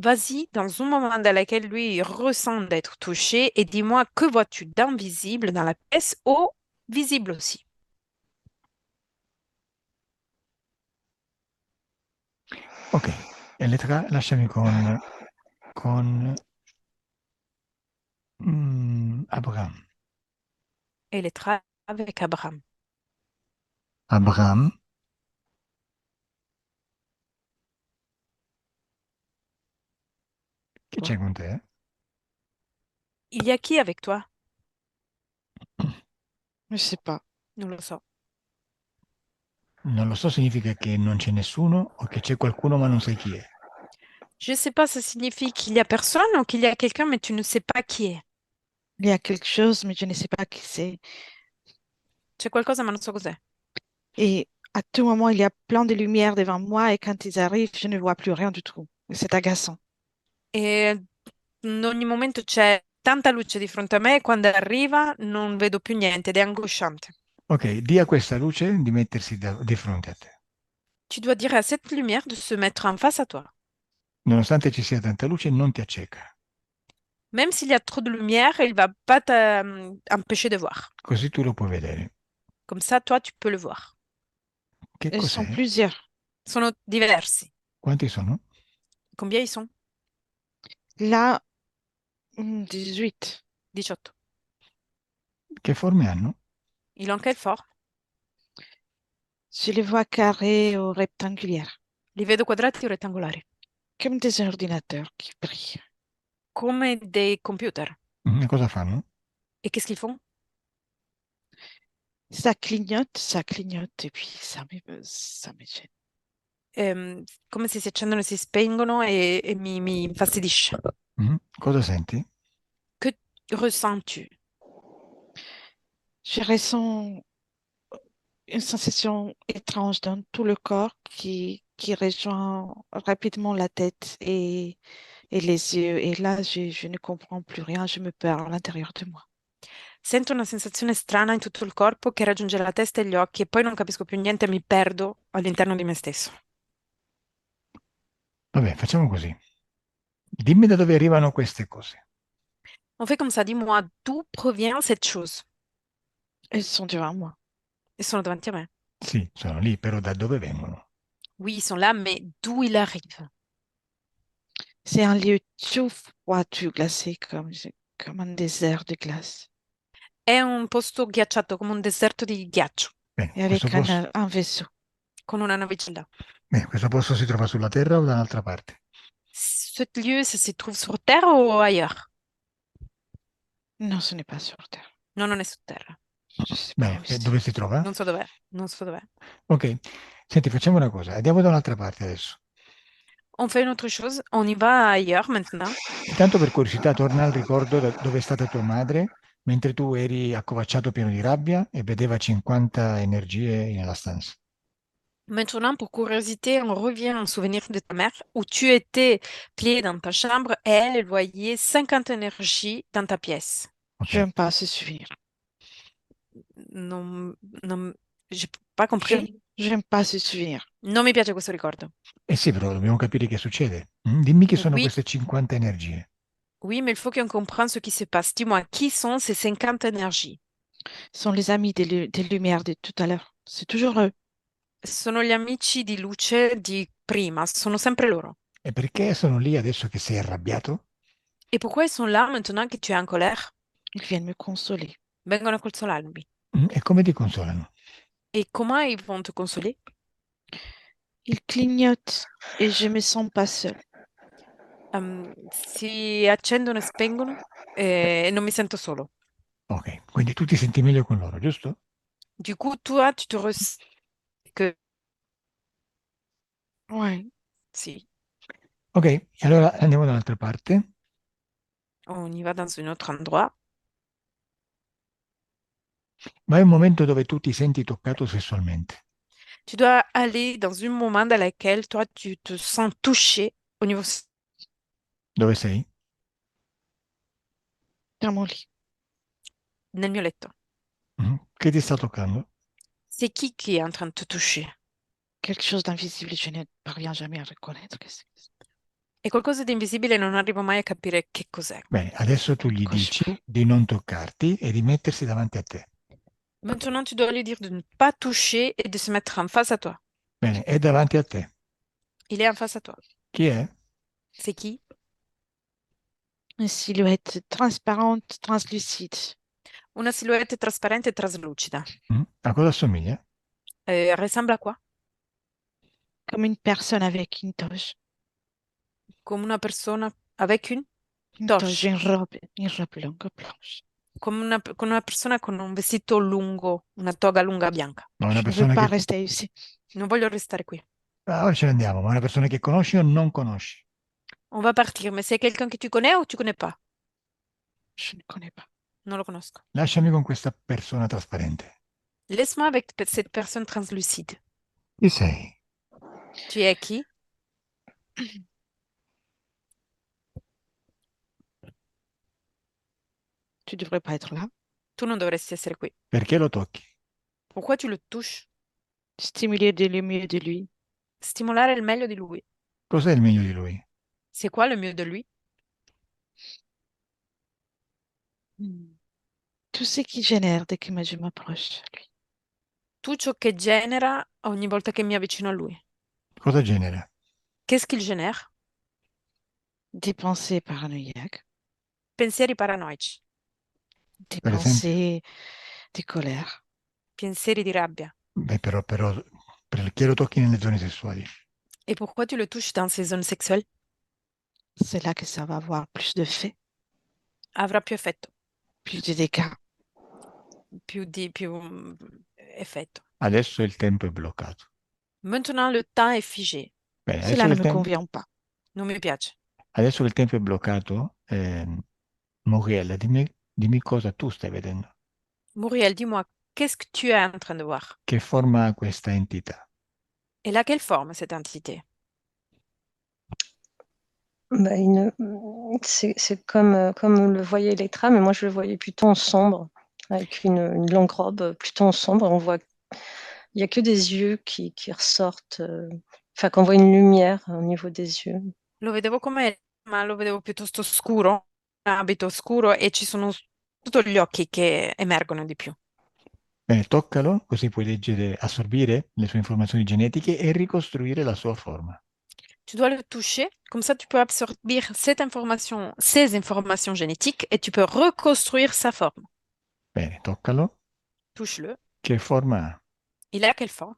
Vas-y, dans un moment dans lequel lui il ressent d'être touché, et dis-moi que vois-tu d'invisible dans la pièce ou visible aussi. Ok, Elettra, lasciami con Abraham. Elettra avec Abraham. Abraham, che c'è con te? Il y a qui avec toi? Je sais pas. Non lo so. Non lo so significa che non c'è nessuno o che c'è qualcuno ma non sai chi è. Je sais pas, ça signifie qu'il y a personne ou qu'il y a quelqu'un, mais tu ne sais pas qui est. Il y a quelque chose, mais je ne sais pas qui c'est. C'è qualcosa, ma non so cos'è. Et à tout moment, il y a plein de lumière devant moi et quand ils arrivent, je ne vois plus rien du tout. Et c'est agaçant. E in ogni momento c'è tanta luce di fronte a me e quando arriva non vedo più niente ed è angosciante. Ok, di a questa luce di mettersi di fronte a te. Tu dois dire à cette lumière de se mettre en face à toi. Nonostante ci sia tanta luce, non ti acceca. Même s'il y a trop de lumière, il va pas t'empêcher de voir. Così tu lo puoi vedere. Comme ça, toi, tu peux le voir. Che Ils sont cos'è? plusieurs. Sono diversi. Quanti sono? Combien ils sont? Là, 18. 18. Che forme hanno? Il ont quelle forme? Je les vois carrés ou rectangulaires, Li vedo quadrati o rettangolari, comme des ordinateurs qui brillent. come dei computer. E cosa fanno? Et qu'est-ce qu'ils font? Ça clignote, et puis ça me gêne. Come se si accendono e si spengono e mi infastidisce. Cosa senti? Que ressens-tu? Je ressens une sensation étrange dans tout le corps qui rejoint rapidement la tête et les yeux. Et là, je ne comprends plus rien, je me perds à l'intérieur de moi. Sento una sensazione strana in tutto il corpo che raggiunge la testa e gli occhi e poi non capisco più niente e mi perdo all'interno di me stesso. Vabbè, facciamo così. Dimmi da dove arrivano queste cose. On fait comme ça, dis-moi, d'où provient cette chose? Elles sont devant moi. Ils sont davanti a me. Sì, sono lì, però da dove vengono? Oui, ils sont là, mais d'où ils arrivent? C'est un lieu tout froid, tout glacé, comme un désert de glace. È un posto ghiacciato come un deserto di ghiaccio, Bene, Et avec un vaisseau. con una navicella. questo posto si trova sulla Terra o da un'altra parte? Ce lieu, ça se trouve sur Terre ou ailleurs? Non, ce n'est pas sur Terre. No, non è su Terra. Je sais pas Bene, où c'est. dove si trova? Non so dov'è, non so dov'è. Ok, senti, facciamo una cosa, andiamo da un'altra parte adesso. On fait une autre chose, on y va ailleurs maintenant. Intanto per curiosità torna al ricordo dove è stata tua madre mentre tu eri accovacciato pieno di rabbia e vedeva 50 energie nella stanza. Maintenant, pour curiosité, on revient en souvenir de ta mère où tu étais plié dans ta chambre et elle voyait 50 énergies dans ta pièce. Ok. J'aime pas ce souvenir. Non, j'ai pas compris. J'aime pas ce souvenir. Non mi piace questo ricordo. Eh sì, però dobbiamo capire che succede. Dimmi chi sono Oui. queste 50 energie. Oui, mais il faut qu'on comprenne ce qui se passe. Dis-moi, qui sont ces 50 énergies? Ce sont les amis des lumières de tout à l'heure. C'est toujours eux. Sono gli amici di luce di prima, sono sempre loro. E perché sono lì adesso che sei arrabbiato? Et pourquoi ils sont là maintenant que tu es en colère? Ils viennent me consoler. Vengono a consolarmi. E come ti consolano? Et comment ils vont te consoler? Ils clignotent et je me sens pas seule. Si accendono e spengono e non mi sento solo. Ok, quindi tu ti senti meglio con loro, giusto? Du coup, toi, tu te ressens que Ouais. sì. Ok, allora andiamo da un'altra parte. On y va dans un autre endroit. Ma è un momento dove tu ti senti toccato sessualmente. Tu dois aller dans un moment dans lequel toi, tu te sens touché au niveau Dove sei? Dans mon lit. nel mio letto. Che ti sta toccando? C'est qui est en train de te toucher? Quelque chose d'invisible, je ne parviens jamais à reconnaître que c'est È qualcosa di invisibile e non arrivo mai a capire che cos'è. Bene, adesso tu gli dici cauchemar. di non toccarti e di mettersi davanti a te. Maintenant, tu dois lui dire de ne pas toucher et de se mettre en face à toi. Bene, è davanti a te. Il est en face à toi. Chi è? C'est qui? Une silhouette transparente, translucide. Una silhouette trasparente e traslucida. A cosa assomiglia? Ressemble à quoi? Comme une personne avec une toge. Come una persona avec une Une toge. toge, une robe longue blanche. Come una persona con un vestito lungo, una toga lunga bianca. Ma una Je ne veux persona pas che... rester ici. Non voglio restare qui. Ora ce ne andiamo, ma una persona che conosci o non conosci? On va partir, mais c'est quelqu'un que tu connais ou tu connais pas? Je ne connais pas. Non lo conosco. Lasciami con questa persona trasparente. Laisse-moi avec cette personne translucide. Chi sei? Tu es qui? Tu ne devrais pas être là. Tu non dovresti essere qui. Perché lo tocchi? Pourquoi tu le touches? Stimuler le mieux de lui. Stimolare il meglio di lui. Cos'è il meglio di lui? C'est quoi le mieux de lui? Tout ce qui génère dès que je m'approche de lui. Tutto ciò che genera ogni volta che mi avvicino a lui. Cosa genera? Qu'est-ce qu'il génère? Des pensées paranoïaques, Pensieri paranoici, des Per esempio? pensées de colère. pensieri di rabbia. Beh, però, perché lo tocchi nelle zone sessuali? Et pourquoi tu le touches dans ces zones sexuelles? C'est là que ça va avoir plus de faits, Avrà più effetto, plus de dégâts. più effetto. Adesso il tempo è bloccato. Maintenant, le temps est figé. Bene, Cela ne me convient pas. Non mi piace. adesso che il tempo è bloccato, Muriel, dimmi cosa tu stai vedendo. Muriel, dis-moi, qu'est-ce que tu es en train de voir? Che forma ha questa entità? Elle a quelle forme, cette entité? Bah, c'est comme le voyait Electra, mais moi je le voyais plutôt en sombre, avec une longue robe plutôt en sombre. On voit, il n'y a que des yeux qui ressortent, enfin qu'on voit une lumière au niveau des yeux. Lo vedevo come, ma lo vedevo piuttosto scuro, un abito scuro e ci sono tutti gli occhi che emergono di più. Bene, toccalo, così puoi leggere, assorbire le sue informazioni genetiche e ricostruire la sua forma. Tu dois le toucher, comme ça tu peux absorber cette information, ces informations génétiques et tu peux reconstruire sa forme. Bene, toccalo. Touche-le. Che forma ha? Il a quelle forme?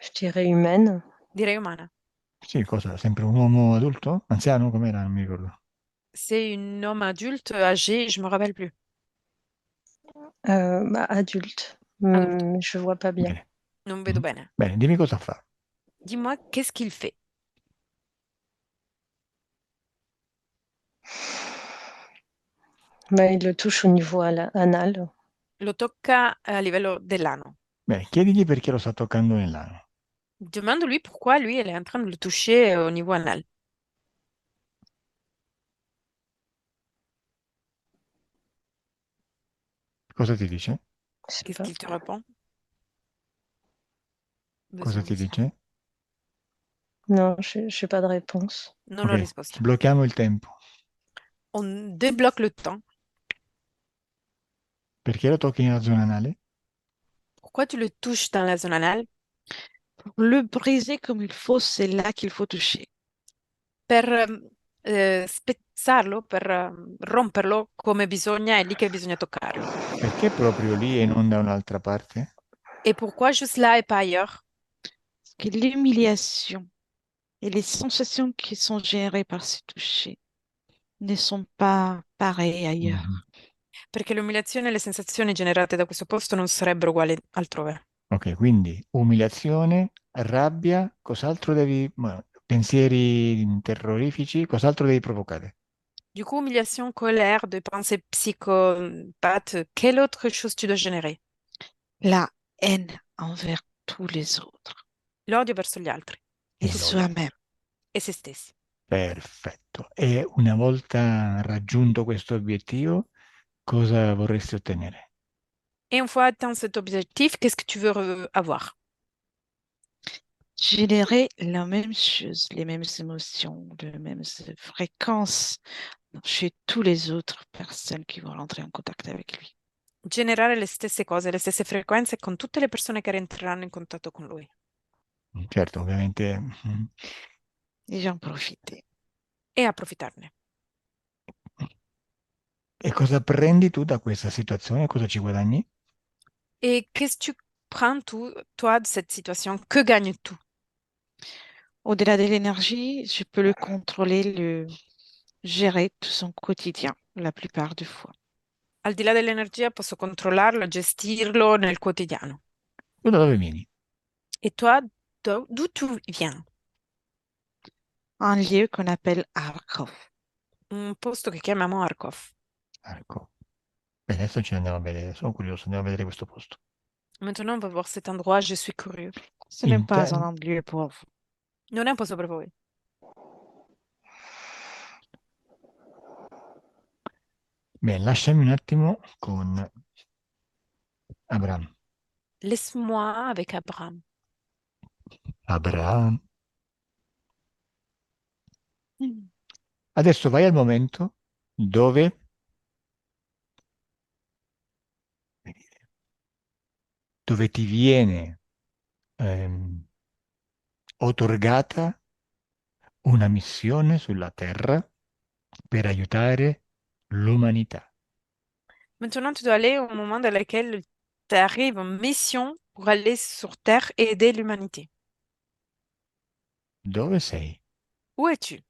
Je dirais humaine. Direi umana. Sì, cosa? Sempre un uomo adulto? Anziano? Com'era? Non mi ricordo. C'est un homme adulte, âgé, je me rappelle plus. Bah, adulte. Adulte. Je vois pas bien. Bene. Non vedo bene. Bene, dimmi cosa fa. Dis-moi, qu'est-ce qu'il fait? Bah, il le touche au niveau anal. Lo tocca a livello dell'ano. Bene, chiedigli perché lo sta toccando nell'ano. Demande-lui pourquoi lui, elle est en train de le toucher au niveau anal. Cosa ti dice? Je sais Qu'est-ce pas. qu'il te répond? Cosa ti dice? Non, je n'ai pas de réponse. Non ho Ok, risposta. sblocchiamo il tempo. On débloque le temps. Perché lo tocchi nella zona anale? Pourquoi tu le touches dans la zone anale? Pour le briser comme il faut, c'est là qu'il faut toucher. Per spezzarlo, per romperlo come bisogna, è lì che bisogna toccarlo. Perché proprio lì e non da un'altra parte? Et pourquoi juste là et pas ailleurs? Parce que l'humiliation et les sensations qui sont générées par ce toucher ne sont pas pareilles ailleurs. Perché l'umiliazione e le sensazioni generate da questo posto non sarebbero uguali altrove. Ok, quindi umiliazione, rabbia, cos'altro devi... pensieri terrorifici, cos'altro devi provocare? Du coup, humiliation, colère, de pensées psychopathes, quelle autre chose tu dois générer? La haine envers tous les autres L'odio verso gli altri et E l'odio. soi-même. e se stessi. Perfetto. E una volta raggiunto questo obiettivo, cosa vorresti ottenere? Et une fois atteint cet objectif, qu'est-ce que tu veux avoir? Générer la même chose, les mêmes émotions, les mêmes fréquences chez tous les autres personnes qui vont rentrer en contact avec lui. Generare le stesse cose, le stesse frequenze con tutte le persone che rientreranno in contatto con lui. Certo, ovviamente. Et j'en profite. E approfittarne. E cosa prendi tu da questa situazione? Cosa ci guadagni? Et qu'est-ce que tu prends, toi, de cette situation? Que gagnes-tu? Au-delà de l'énergie, je peux le contrôler, le gérer tout son quotidien la plupart du fois. Al di là dell'energia posso controllarlo, gestirlo nel quotidiano. Tu da dove vieni? Et toi, d'où tu viens? Un lieu qu'on appelle Arkhov. Un posto che chiamiamo Arkhov. Ecco. Bene, adesso ci andiamo a vedere. Sono curioso, andiamo a vedere questo posto. Maintenant, on va voir cet endroit, je suis curieux. Ce n'est pas Inter- un lieu pour vous. Non è un posto per voi. Bene, lasciami un attimo con Abraham. Laisse-moi avec Abraham. Abraham. Mm. Adesso vai al momento dove ti viene otorgata una missione sulla Terra per aiutare l'umanità. Maintenant, tu dois aller au moment dans lequel tu arrives en mission pour aller sur Terre et aider l'humanité. Dove sei? Où es-tu?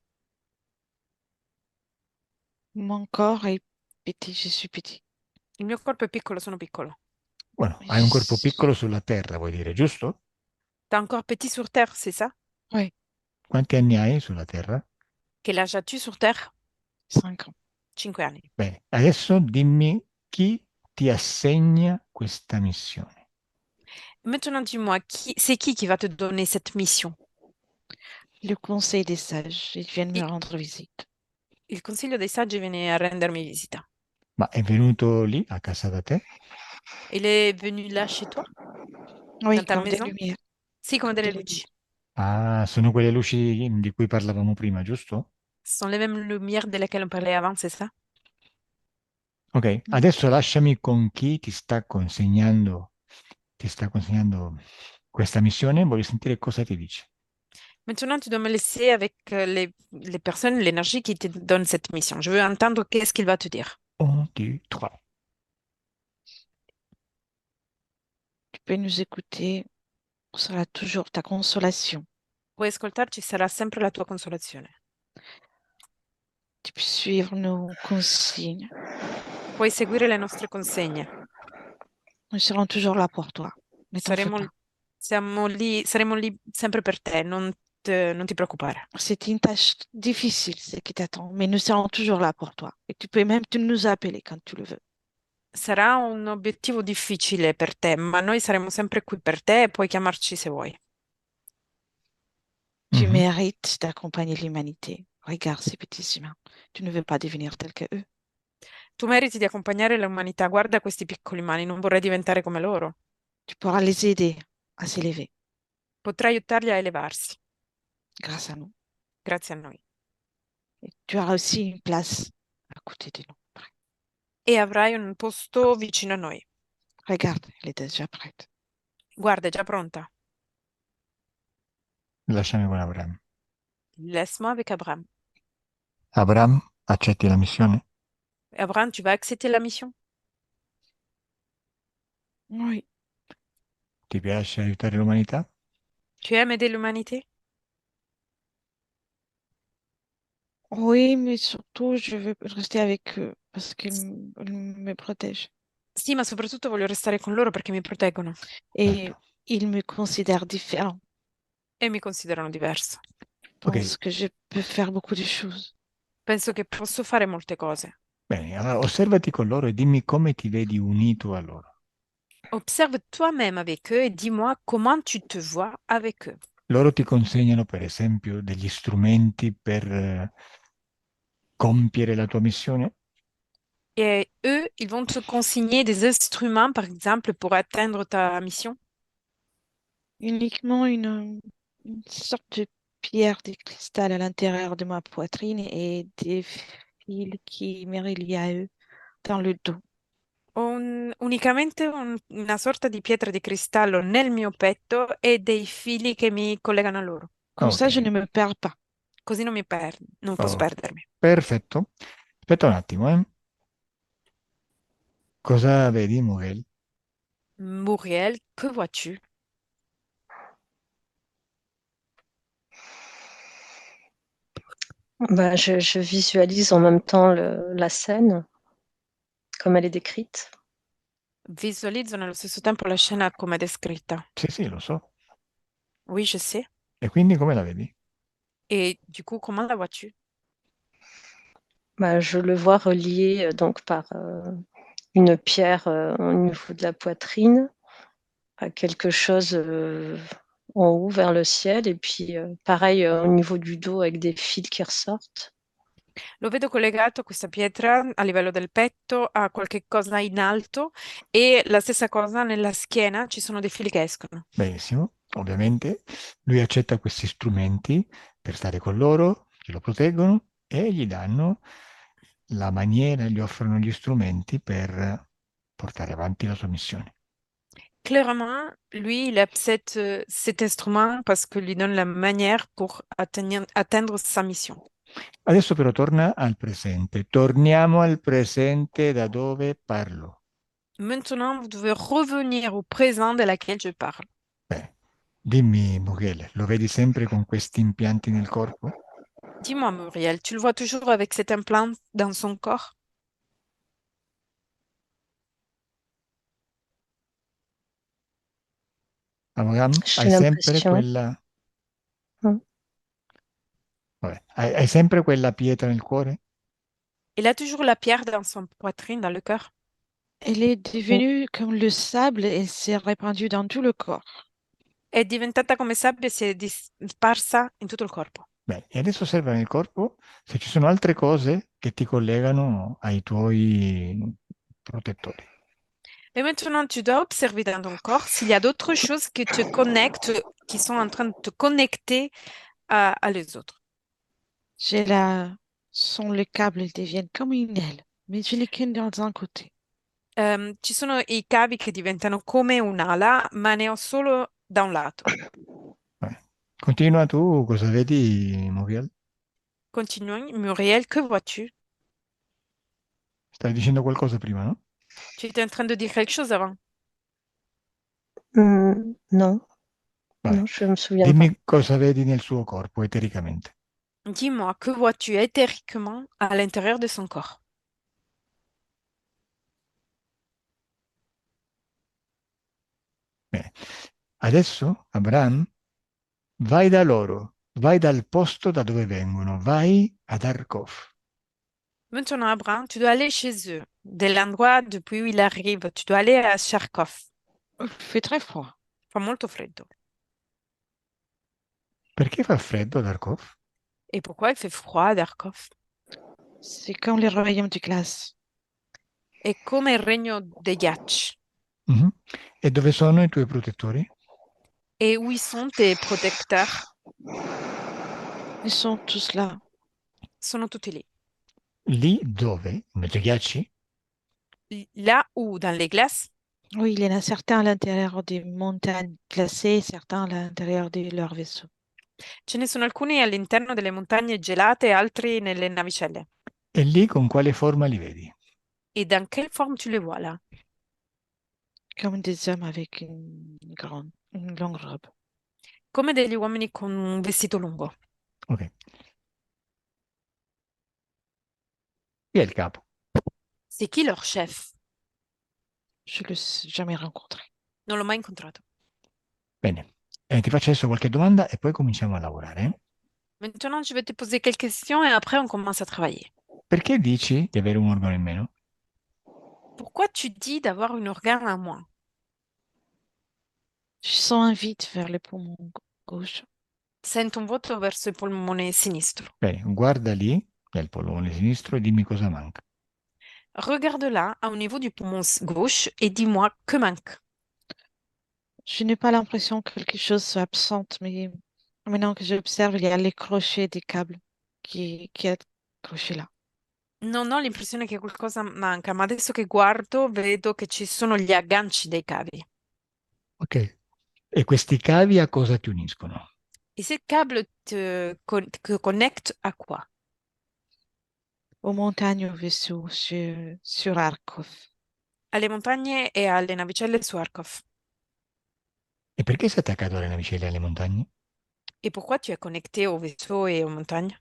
Mon corps est petit, je suis petit. Il mio corpo è piccolo, sono piccolo. Bueno, Mais hai un corpo je- piccolo sulla Terra, vuoi dire, giusto? T'as un corps petit sur Terre, c'est ça? Oui, Quanti anni hai sulla Terra? Quel âge as-tu sur Terre? 5 ans. 5 anni. Bene, adesso dimmi chi ti assegna questa missione. Maintenant, dis-moi, c'est qui va te donner cette mission? Le conseil des sages, ils viennent me Il, rendre visite. il Consiglio dei Saggi viene a rendermi visita. Ma è venuto lì a casa da te? Il est venu là chez toi, Oui, dans ta comme des maison? lumières. Sì, come delle Des luci. lumières. Ah, sono quelle luci di cui parlavamo prima, giusto? Ce sont les mêmes lumières desquelles on parlait avant, c'est ça? Ok, Mm. adesso lasciami con chi ti sta consegnando questa missione, voglio sentire cosa ti dice. Maintenant, tu dois me laisser avec les personnes, l'énergie qui te donne cette mission. Je veux entendre qu'est-ce qu'il va te dire. 1, 2, 3. Tu peux nous écouter, on sera toujours ta consolation. Puoi ascoltarci, sarà sempre la tua consolazione. Tu peux suivre nos consignes. Puoi seguire le nostre consegne. Nous serons toujours là pour toi. Ne t'en fais Saremo, pas. saremo lì sempre per te, non ti preoccupare. C'est une tâche difficile, ce qui t'attend, mais nous serons toujours là pour toi. Et tu peux même nous appeler quand tu le veux. Sarà un obiettivo difficile per te, ma noi saremo sempre qui per te e puoi chiamarci se vuoi. Tu Mhm. mérites d'accompagner l'humanité. Regarde ces petits humains. Tu ne veux pas devenir tel que eux. Tu meriti di accompagnare l'umanità. Guarda questi piccoli umani, non vorrei diventare come loro. Tu pourras les aider à s'élever Potrai aiutarli a elevarsi, grâce à nous. grazie a noi. Et tu auras aussi une place à côté de nous. E avrai un posto vicino a noi. Regarde, elle est déjà prête. Guarda, è già pronta. Lasciami con Abraham. Laisse-moi avec Abraham. Abraham, accetti la missione? Abraham, tu vas accepter la mission? Oui. Ti piace aiutare l'umanità? Tu aimes aider l'humanité? Oui, mais surtout, je veux rester avec eux parce ils me protègent. Sì, ma soprattutto voglio restare con loro perché mi proteggono Et Certo. ils me considèrent différent. e mi considerano diverso. pense que je peux faire beaucoup de choses. Penso che posso fare molte cose. bene, allora osservati con loro e dimmi come ti vedi unito a loro. Observe toi-même avec eux et dis-moi comment tu te vois avec eux. Loro ti consegnano, per esempio, degli strumenti per compiere la tua missione? Et eux, ils vont te consigner des instruments, par exemple, pour atteindre ta mission. Uniquement une sorte de pierre de cristal à l'intérieur de ma poitrine et des fils qui me relient à eux dans le dos. Unicamente una sorta di pietra di cristallo nel mio petto e dei fili che mi collegano a loro. Comme ça, je Ok, ne me perds pas. Così non posso oh, perdermi. perfetto. Aspetta un attimo, eh. Cosa vedi, Muriel? Muriel, que vois-tu? Bah, je visualise en même temps la scène, comme elle est décrite. Visualizzo nello stesso tempo la scena come descritta. Sì, sì, lo so. Oui, je sais. E quindi come la vedi? Et du coup, comment la vois-tu? Bah, je le vois relié donc par une pierre au niveau de la poitrine à quelque chose en haut vers le ciel et puis pareil au niveau du dos avec des fils qui ressortent. Lo vedo collegato a questa pietra a livello del petto, a qualche cosa in alto e la stessa cosa nella schiena, ci sono dei fili che escono. Benissimo. Ovviamente lui accetta questi strumenti per stare con loro, che lo proteggono e gli danno la maniera, gli offrono gli strumenti per portare avanti la sua missione. Clairement, lui, il accepte cet instrument parce que lui donne la manière pour atteindre sa mission. Adesso però torna al presente. Torniamo al presente da dove parlo. Maintenant, vous devez revenir au présent de laquelle je parle. Beh, dimmi, Muriel, lo vedi sempre con questi impianti nel corpo? Dis-moi, Muriel, tu le vois toujours avec cet implant dans son corps? Abraham, J'ai hai sempre l'impression. quella... Mm. Vabbè, hai sempre quella pietra nel cuore? Il a toujours la pierre dans son poitrine, dans le cœur. Elle est devenue comme le sable et elle s'est répandue dans tout le corps. È diventata come sabbia e si è disparsa in tutto il corpo. Beh, e adesso osserva nel corpo se ci sono altre cose che ti collegano ai tuoi protettori. Et maintenant, tu dois observer dans ton corps s'il y a d'autres choses qui te connectent, qui sont en train de te connecter à les autres. J'ai la... Sans le câble, elles deviennent comme une aile, mais je n'ai qu'une dans un côté. Ci sono i cavi che diventano come un'ala, ma ne ho solo da un lato. Vabbè. Continua tu, cosa vedi, Muriel? Continue, Muriel, que vois-tu? Stavi dicendo qualcosa prima, no? Tu étais en train de dire quelque chose avant. Non, Vabbè. non, je me souviens pas. Dimmi cosa vedi nel suo corpo, etericamente. Dis-moi, que vois-tu éthériquement à l'intérieur de son corps? Bene. Adesso, Abraham, vai da loro, vai dal posto da dove vengono, vai ad Arcov. Maintenant, Abraham, tu dois aller chez eux, de l'endroit depuis où il arrive. Tu dois aller à Charkov. Il fait très froid. Fa molto freddo. Perché fa freddo ad Arcov? Et pourquoi il fait froid à Darkov? C'est comme les royaumes de glace. È come il regno degli ghiacci. Mhm. E dove sono i tuoi protettori? Et où ils sont tes protecteurs? Ils sont tous là. Sono tutti lì. Lì dove? In mezzo ai ghiacci? Là où, dans les glaces, Oui, il y en a certains à l'intérieur des montagnes glacées, certains à l'intérieur de leur vaisseau. ce ne sono alcuni all'interno delle montagne gelate e altri nelle navicelle. E lì con quale forma li vedi? Et dans quelle forme tu les vois là? Comme des hommes avec une longue robe. Come degli uomini con un vestito lungo. Ok. Chi è il capo? C'est qui leur chef? Je ne l'ai jamais rencontré. Non l'ho mai incontrato. Bene. Ti faccio adesso qualche domanda e poi cominciamo a lavorare. Maintenant, je vais te poser quelques questions et après, on commence à travailler. Perché dici di avere un organo in meno? Pourquoi tu dis d'avoir un organe à moins? Je sens un vide vers le poumon gauche. Sento un vuoto verso il polmone sinistro. Bene, guarda lì, nel polmone sinistro, e dimmi cosa manca. Regarde là, au niveau du poumon gauche, et dis-moi que manque. Je n'ai pas l'impression que quelque chose soit absente, mais maintenant que j'observe, il y a les crochets des câbles qui est accroché là. Non ho l'impressione che qualcosa manca, ma adesso che guardo vedo che ci sono gli agganci dei cavi. Ok. E questi cavi a cosa ti uniscono? Et ces câbles te connectent à quoi? Aux montagnes au-dessous, sur Arcov. Alle montagne e alle navicelle su Arcov. E perché sei attaccato alle navicelle e alle montagne? Et pourquoi tu es connecté au vaisseau et aux montagnes?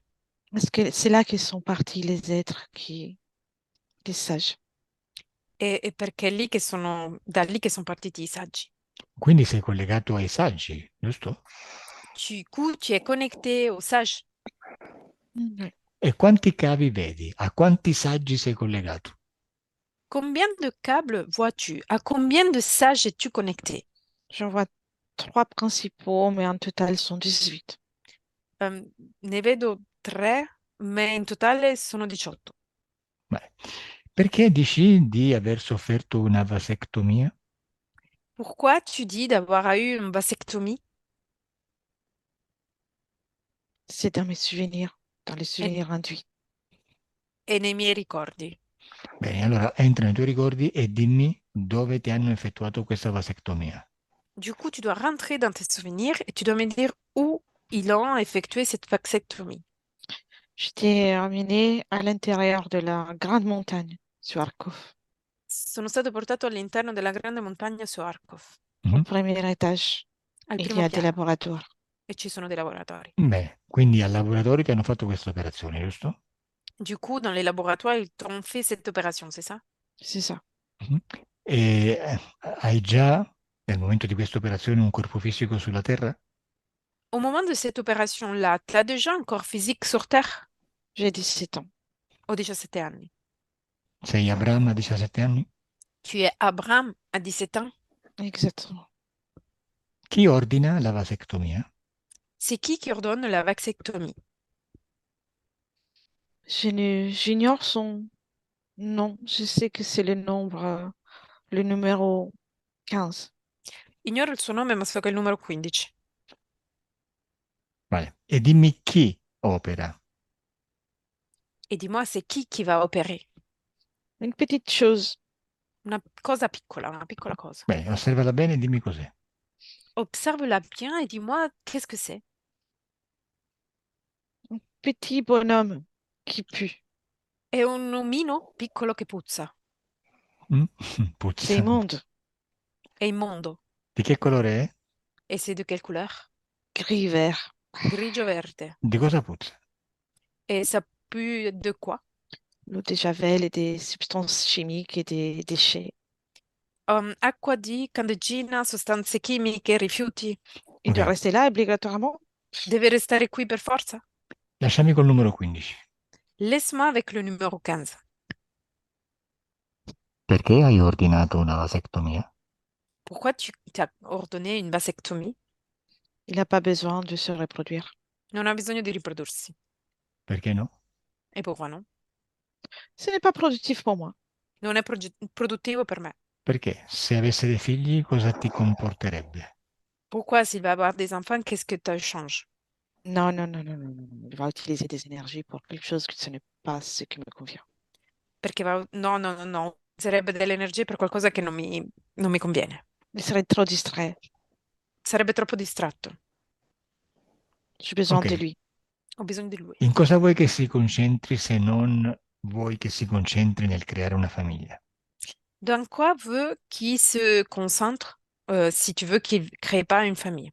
Parce que c'est là que sont partis les êtres les sages. E perché è lì che da lì che sono partiti i saggi. Quindi sei collegato ai saggi, giusto? Du coup, tu es connecté aux sages. Mhm. E quanti cavi vedi? A quanti saggi sei collegato? Combien de câbles vois-tu? À combien de sages es-tu connecté? J'en vois 3 principaux, mais en total sont 18. Ne vedo 3, ma in totale sono 18. Beh, perché dici di aver sofferto una vasectomia? Pourquoi tu dis d'avoir eu une vasectomie? C'est dans mes souvenirs, dans les E, souvenirs induits. e nei miei ricordi. Bene, allora entra nei tuoi ricordi e dimmi dove ti hanno effettuato questa vasectomia. Du coup, tu dois rentrer dans tes souvenirs et tu dois me dire où ils ont effectué cette vasectomie. J'étais emmenée à l'intérieur de la grande montagne sur Arcov, Sono stato portato all'interno della grande montagna su Arcov, au Mhm. premier étage. al Il y primo a des piano, laboratoires. e ci sono dei laboratori. Beh, quindi al laboratorio ti hanno fatto questa operazione, giusto? Du coup, dans les laboratoires, ils t'ont fait cette opération, c'est ça? C'est ça. Mhm. E hai già, nel momento di questa operazione, un corpo fisico sulla Terra? Au moment de cette opération-là, tu as déjà un corps physique sur Terre? J'ai 17 ans. Ho 17 anni. Sei Abramo a 17 anni? Tu es Abraham à 17 ans? Exactement. Chi ordina la vasectomia? C'est qui ordonne la vasectomie? J'ignore son nom. Je sais que c'est le numéro 15. Ignoro il suo nome, ma so che è il numero 15. Vale. E dimmi chi opera. E dis-moi, c'est qui va opérer? Une petite chose, Una cosa piccola, una piccola cosa. Bene, osservala bene e dimmi cos'è. Observe-la bien et dis-moi, qu'est-ce que c'est? un petit bonhomme qui pue. È un omino piccolo che puzza. Mm? C'est Puzza. immonde, È immondo. Di che colore è? Et c'est de quelle couleur? gris vert. Grigio-verde. Di cosa puzza? Et ça pue de quoi? L'eau de javel et des substances chimiques et des déchets. Acqua di candeggina, sostanze chimiche, rifiuti. Il doit Ok, rester là obligatoirement. Deve restare qui per forza? lasciami col numero 15. Laisse-moi avec le numéro 15. Perché hai ordinato una vasectomia? Pourquoi tu t'as ordonné une vasectomie? Il n'a pas besoin de se reproduire. Non ha bisogno di riprodursi. Perché no? E pourquoi non? Ce n'est pas productif pour moi. Non è produttivo per me. Perché se avesse dei figli cosa ti comporterebbe? Pourquoi s'il va avoir des enfants, qu'est-ce que tu changes? Non, non, non, non, non, non, non. Il va utiliser des énergies pour quelque chose que ce n'est pas ce qui me convient. Perché no, no, no, no. Sarebbe delle energie per qualcosa che non mi conviene. Il serait trop distrait. Sarebbe troppo distratto. J'ai besoin Ok, de lui. Ho bisogno di lui. in cosa vuoi che si concentri se non vuoi che si concentri nel creare una famiglia? Dans quoi veut qu'il se concentre si tu veux qu'il ne crée pas une famille?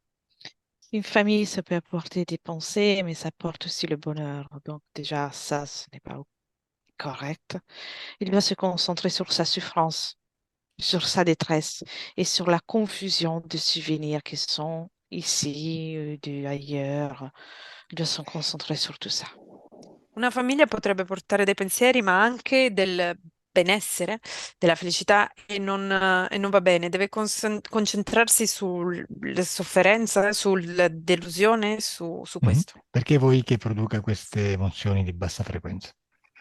Une famille, ça peut apporter des pensées, mais ça apporte aussi le bonheur. Donc déjà, ça, ce n'est pas correct. Il va se concentrer sur sa souffrance, sur sa détresse et sur la confusion de souvenirs qui sont ici, de ailleurs, Il doit se concentrer sur tout ça. Una famiglia potrebbe portare dei pensieri, ma anche del benessere, della felicità e non va bene. Deve concentrarsi sulla sofferenza, sulla delusione, su Mhm. questo. Perché vuoi che produca queste emozioni di bassa frequenza?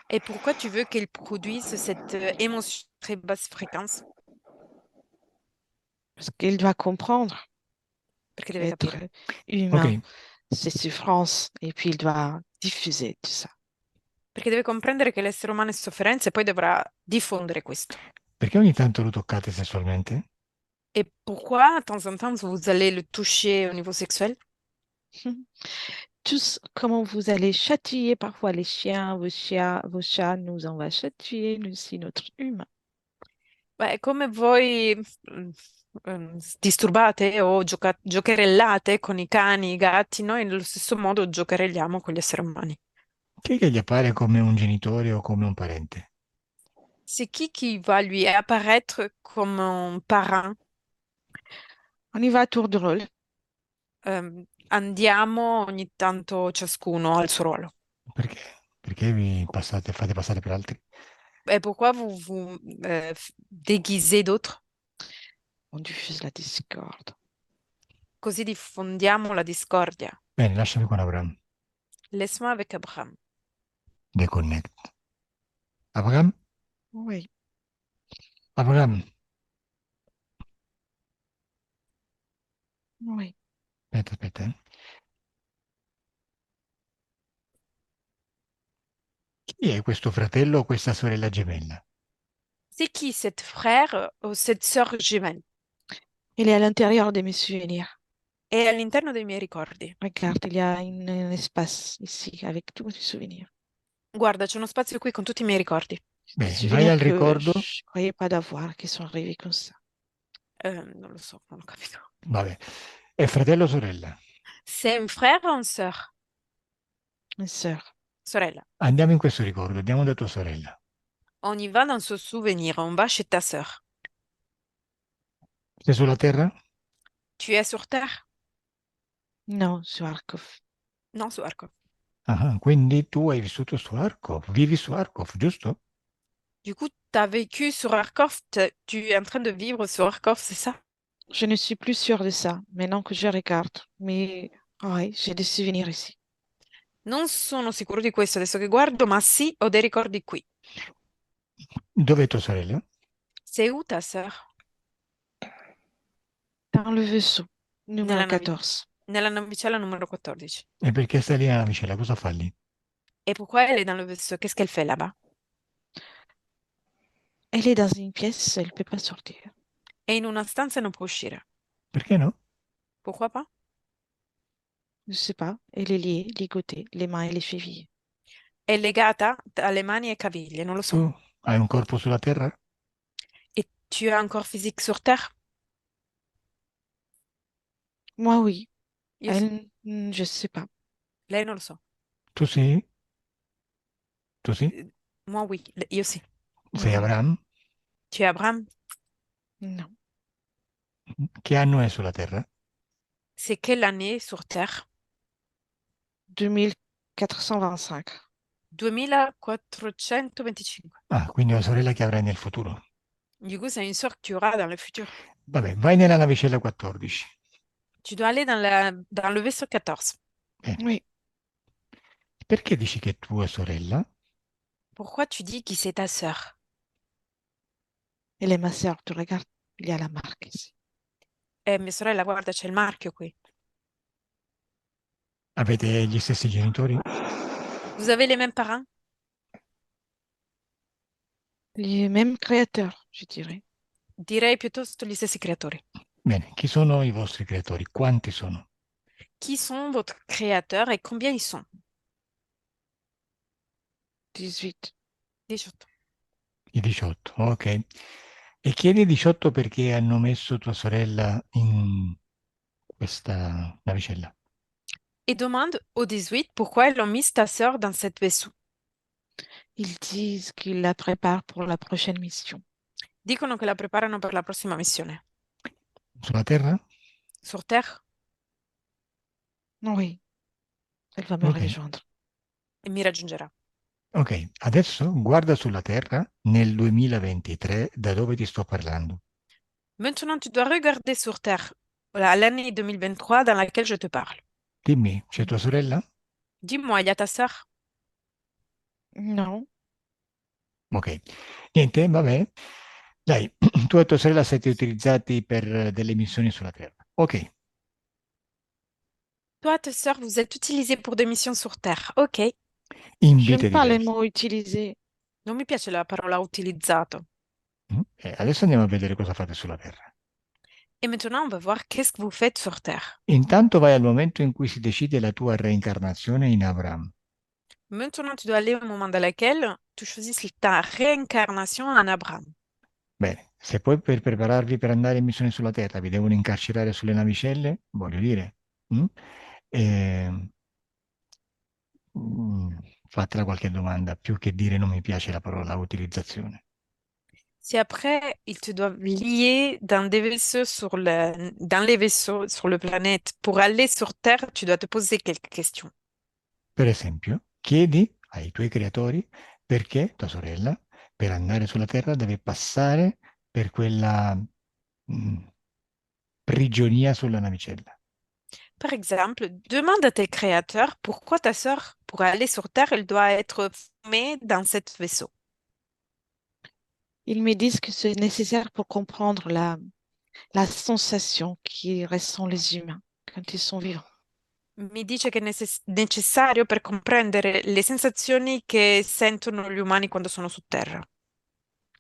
Et pourquoi tu veux qu'il produise cette émotion très basse fréquence? Parce qu'il doit comprendre Perché deve qu'être capire. humain, Ok, c'est souffrance, et puis il doit diffuser tout ça. Perché deve comprendere che l'essere umano è sofferenza e poi dovrà diffondere questo. perché ogni tanto lo toccate sessualmente? Et pourquoi, de temps en temps, vous allez le toucher au niveau sexuel? Tous, comment vous allez châtier parfois les chiens, vos chats, nous on va châtier, nous aussi notre humain. Beh, come voi disturbate o giocherellate con i cani, i gatti, noi nello stesso modo giocherelliamo con gli esseri umani. Chi è che gli appare come un genitore o come un parente? C'est qui va lui apparaître comme un parent? On y va à tour de rôle. Andiamo ogni tanto ciascuno al suo ruolo. Perché? Perché vi fate passare per altri? Et pourquoi vous vous déguisez d'autres? On diffuse la discorde. Così diffondiamo la discordia. Bene, lasciami con Abraham. Laisse-moi avec Abraham. Deconnect. Abraham? Oui. Abraham? Oui. Aspetta. Chi è questo fratello o questa sorella gemella? C'est qui cette frère ou cette sœur jumelle? Il est à l'intérieur de mes souvenirs. È all'interno dei miei ricordi. Regarde, il y a un espace ici avec tous mes souvenirs. Guarda, c'è uno spazio qui con tutti i miei ricordi. Des Beh, vai souvenirs al que ricordo. je croyais pas d'avoir, qui sont arrivés comme ça. Non lo so, non ho capito. Vabbè. È fratello o sorella? C'est un frère ou une sœur? Une sœur. Sorella. Andiamo in questo ricordo, andiamo da tua sorella. On y va dans ce souvenir, on va chez ta sœur. Sei sulla Terra? Tu es sur Terre? Non, sur Arcov. Non, su Arco. Ah, quindi tu hai vissuto su Arcov, vivi su Arcov, giusto? Du coup, tu as vécu sur Arcov, tu es en train de vivre sur Arcov, c'est ça? Je ne suis plus sûre de ça, maintenant que je regarde. Mais oui, j'ai des souvenirs ici. Non sono sicuro di questo adesso che guardo, ma sì, ho dei ricordi qui. Dov'è tua sorella? C'est où ta sœur? Dans le vaisseau, numéro Nella, 14. nella navicella numero 14. E perché stai lì nella navicella? Cosa fa lì? Et pourquoi elle est dans le vaisseau? Qu'est-ce qu'elle fait là-bas? Elle est dans une pièce, elle ne peut pas sortir. È in una stanza e non può uscire. Perché no? Pourquoi pas? Je ne sais pas, elle est liée, ligotée, les mains et les chevilles. È legata alle mani e caviglie, non lo so. Tu hai un corpo sulla Terra? Et tu as un corps physique sur Terre? Moi, oui. Io sì. Elle, je ne sais pas. Lei non lo so. Tu sì? Tu sì? Moi oui, io sì. Sei Oui. Abraham? Tu es Abraham? Non. Che anno è sulla Terra? C'est quelle année sur Terre? 2425. 2425. Ah, quindi è una sorella che avrai nel futuro. Du coup, c'est une sœur que tu auras dans le futur. Vabbè, vai nella navicella 14. Tu dois aller dans le vaisseau 14. Bene. Oui. Perché dici che è tua sorella? Pourquoi tu dis que c'est ta sœur? Elle est ma sœur, tu regardes, il y a la marque ici. Mia sorella, guarda, c'è il marchio qui. Avete gli stessi genitori? Vous avez les mêmes parents? Les mêmes créateurs, je dirais. Direi piuttosto gli stessi creatori. Bene, chi sono i vostri creatori? Quanti sono? Qui sont votre créateurs et combien ils sont? 18. 18. I 18, ok. E chiedi 18 perché hanno messo tua sorella in questa navicella. Et demande aux 18 pourquoi ils ont mis ta sœur dans cette vaisseau. Ils disent qu'ils la préparent pour la prochaine mission. Dicono che la preparano per la prossima missione. Sulla Terra? Sur Terre? Oui. Elle va me Ok, rejoindre. e mi raggiungerà. ok. Adesso guarda sulla Terra nel 2023 da dove ti sto parlando. Maintenant, tu dois regarder sur Terre à l'année 2023 dans laquelle je te parle. Dimmi, c'è tua sorella? Dis-moi, il y a ta sœur? Non, Ok. Niente, vabbè. Dai, tu e tua sorella siete utilizzati per delle missioni sulla Terra. Ok. Toi, ta sœur, vous êtes utilisés pour des missions sur Terre. Ok. In j'aime vite pas les diverse. mots utilisés. Non mi piace la parola utilizzato. Adesso andiamo a vedere cosa fate sulla Terra. Et maintenant, on va voir qu'est-ce que vous faites sur Terre. Intanto vai al momento in cui si decide la tua reincarnazione in Abraham. Maintenant, tu dois aller au moment dans lequel tu choisis ta réincarnation en Abraham. Bene, se poi per prepararvi per andare in missione sulla Terra vi devono incarcerare sulle navicelle, voglio dire, mm? Eh, mm, fatela qualche domanda, più che dire non mi piace la parola utilizzazione. Si après, ils te doivent lier dans des vaisseaux dans les vaisseaux sur le planète pour aller sur Terre, tu dois te poser quelques questions. Per esempio, chiedi ai tuoi creatori perché tua sorella, per andare sulla Terra, deve passare per quella mm, prigionia sulla navicella. Par exemple, demande à tes créateurs pourquoi ta sœur, pour aller sur Terre, elle doit être formée dans cet vaisseau. Ils me disent que c'est nécessaire pour comprendre la sensation qui ressentent les humains quand ils sont vivants. Mi dice che è necessario per comprendere le sensazioni che sentono gli umani quando sono su Terra.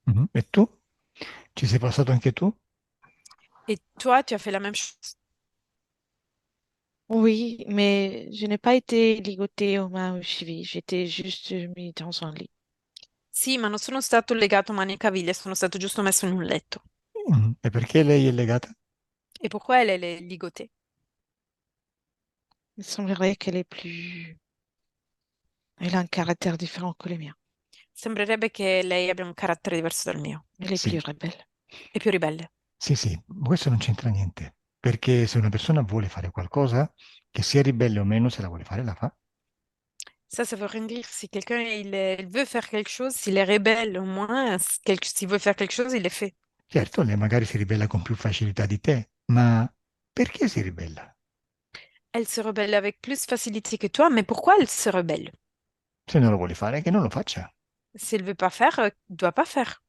Mhm. E tu? Ci sei passato anche tu? Et toi, tu as fait la même chose. Oui, mais je n'ai pas été ligotée aux mains aux chevilles. J'étais juste mis dans un lit. Sì, ma non sono stato legato mani e caviglie, sono stato giusto messo in un letto. E perché lei è legata? Et pourquoi elle est ligotée? Il semblerait qu'elle est plus... Elle a un caractère différent que le mien. Sembrerebbe che lei abbia un carattere diverso dal mio. Elle est Sì, plus rebelle. È più ribelle. sì, sì, questo non c'entra niente, perché se una persona vuole fare qualcosa, che sia ribelle o meno, se la vuole fare, la fa. Ça veut rien dire. Si quelqu'un il veut faire quelque chose, s'il est rebelle au moins, s'il veut faire quelque chose, il le fait. Certo, lei magari si ribella con più facilità di te, ma perché si ribella? Elle se rebelle avec plus facilité que toi, mais pourquoi elle se rebelle? Se non lo vuole fare, che non lo faccia. S'il veut pas faire, il doit pas faire.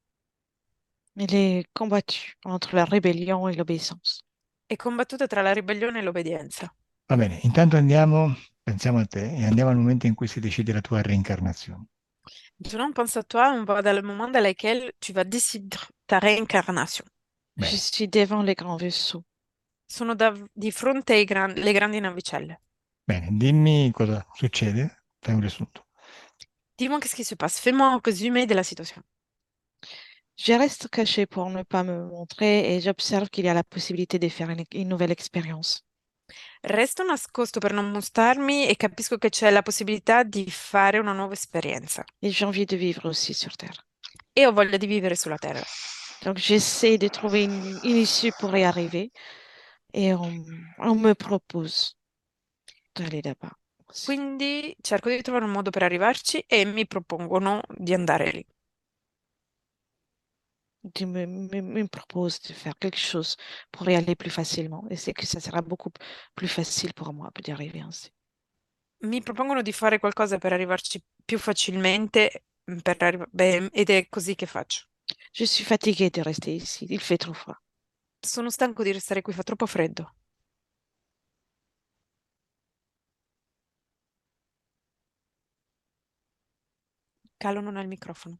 Elle est combattue entre la rébellion et l'obéissance. È combattuta tra la ribellione e l'obbedienza. Va bene, intanto andiamo, pensiamo a te, e andiamo al momento in cui si decide la tua reincarnazione. Maintenant, pense à toi, on va dans le moment dans lequel tu vas décider ta réincarnation. Je Bene, suis devant les grands vaisseaux. Sono di fronte alle grandi navicelle. bene, dimmi cosa succede, fai un riassunto. Dis-moi qu'est-ce qui se passe. Fais-moi un résumé de la situation. Je reste cachée pour ne pas me montrer et j'observe qu'il y a la possibilité de faire une nouvelle expérience. Resto nascosto per non mostrarmi e capisco che c'è la possibilità di fare una nuova esperienza. Et j'ai envie de vivre aussi sur Terre. E ho voglia di vivere sulla Terra. Donc j'essaie de trouver une issue pour y arriver et on me propose d'aller là-bas aussi. Quindi cerco di trovare un modo per arrivarci e mi propongono di andare lì. Me propose de faire quelque chose pour y aller plus facilement. Et c'est que ça sera beaucoup plus facile pour moi d'y arriver ainsi. Mi propongono di fare qualcosa per arrivarci più facilmente, ed è così che faccio. Je suis fatiguée de rester ici. Il fait trop froid. Sono stanco di restare qui, fa troppo freddo. Calo non ha il microfono.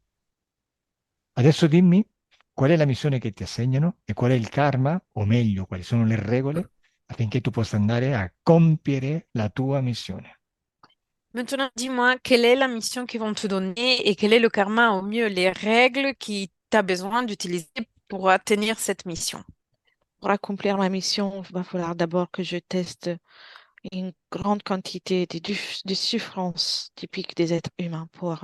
Adesso dimmi qual è la missione che ti assegnano e qual è il karma, o meglio, quali sono le regole affinché tu possa andare a compiere la tua missione. Maintenant, dis-moi, quelle est la mission qu'ils vont te donner et quel est le karma, au mieux, les règles que tu as besoin d'utiliser pour atteindre cette mission. Pour accomplir ma mission, il va falloir d'abord que je teste une grande quantité de souffrances typiques des êtres humains pour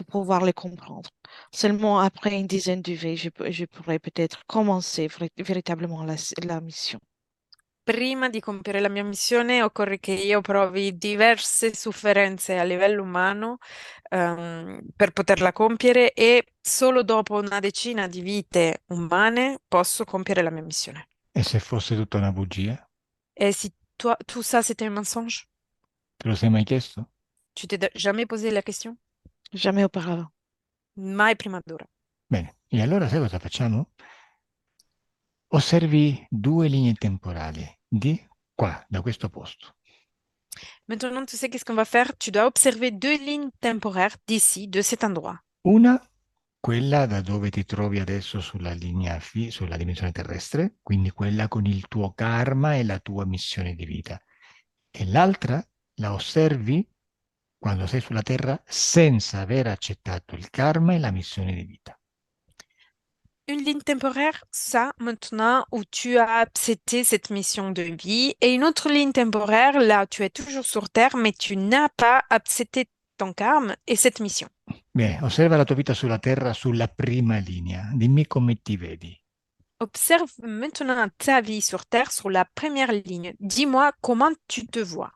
pouvoir les comprendre. Seulement après une dizaine d'UV, je pourrais peut-être commencer véritablement la mission. prima di compiere la mia missione occorre che io provi diverse sofferenze a livello umano per poterla compiere e solo dopo una decina di vite umane posso compiere la mia missione. E se fosse tutta una bugia? Et si toi, tout ça c'était un mensonge, Te lo sei mai chiesto? tu t'es jamais posé la question? Jamais auparavant. Mai prima d'ora. Bene, e allora sai cosa facciamo? Osservi due linee temporali di qua, da questo posto. Maintenant, tu sais qu'est-ce qu'on va faire? Tu dois observer deux lignes temporaires d'ici, de cet endroit. Una, quella da dove ti trovi adesso sulla linea sulla dimensione terrestre, quindi quella con il tuo karma e la tua missione di vita. E l'altra la osservi quando sei sulla Terra senza aver accettato il karma e la missione di vita. Une ligne temporaire, ça, maintenant, où tu as accepté cette mission de vie. Et une autre ligne temporaire, là, tu es toujours sur Terre, mais tu n'as pas accepté ton karma et cette mission. Bene, osserva la tua vita sulla Terra sulla prima linea. Dimmi come ti vedi. Observe maintenant ta vie sur Terre sur la première ligne. Dis-moi comment tu te vois.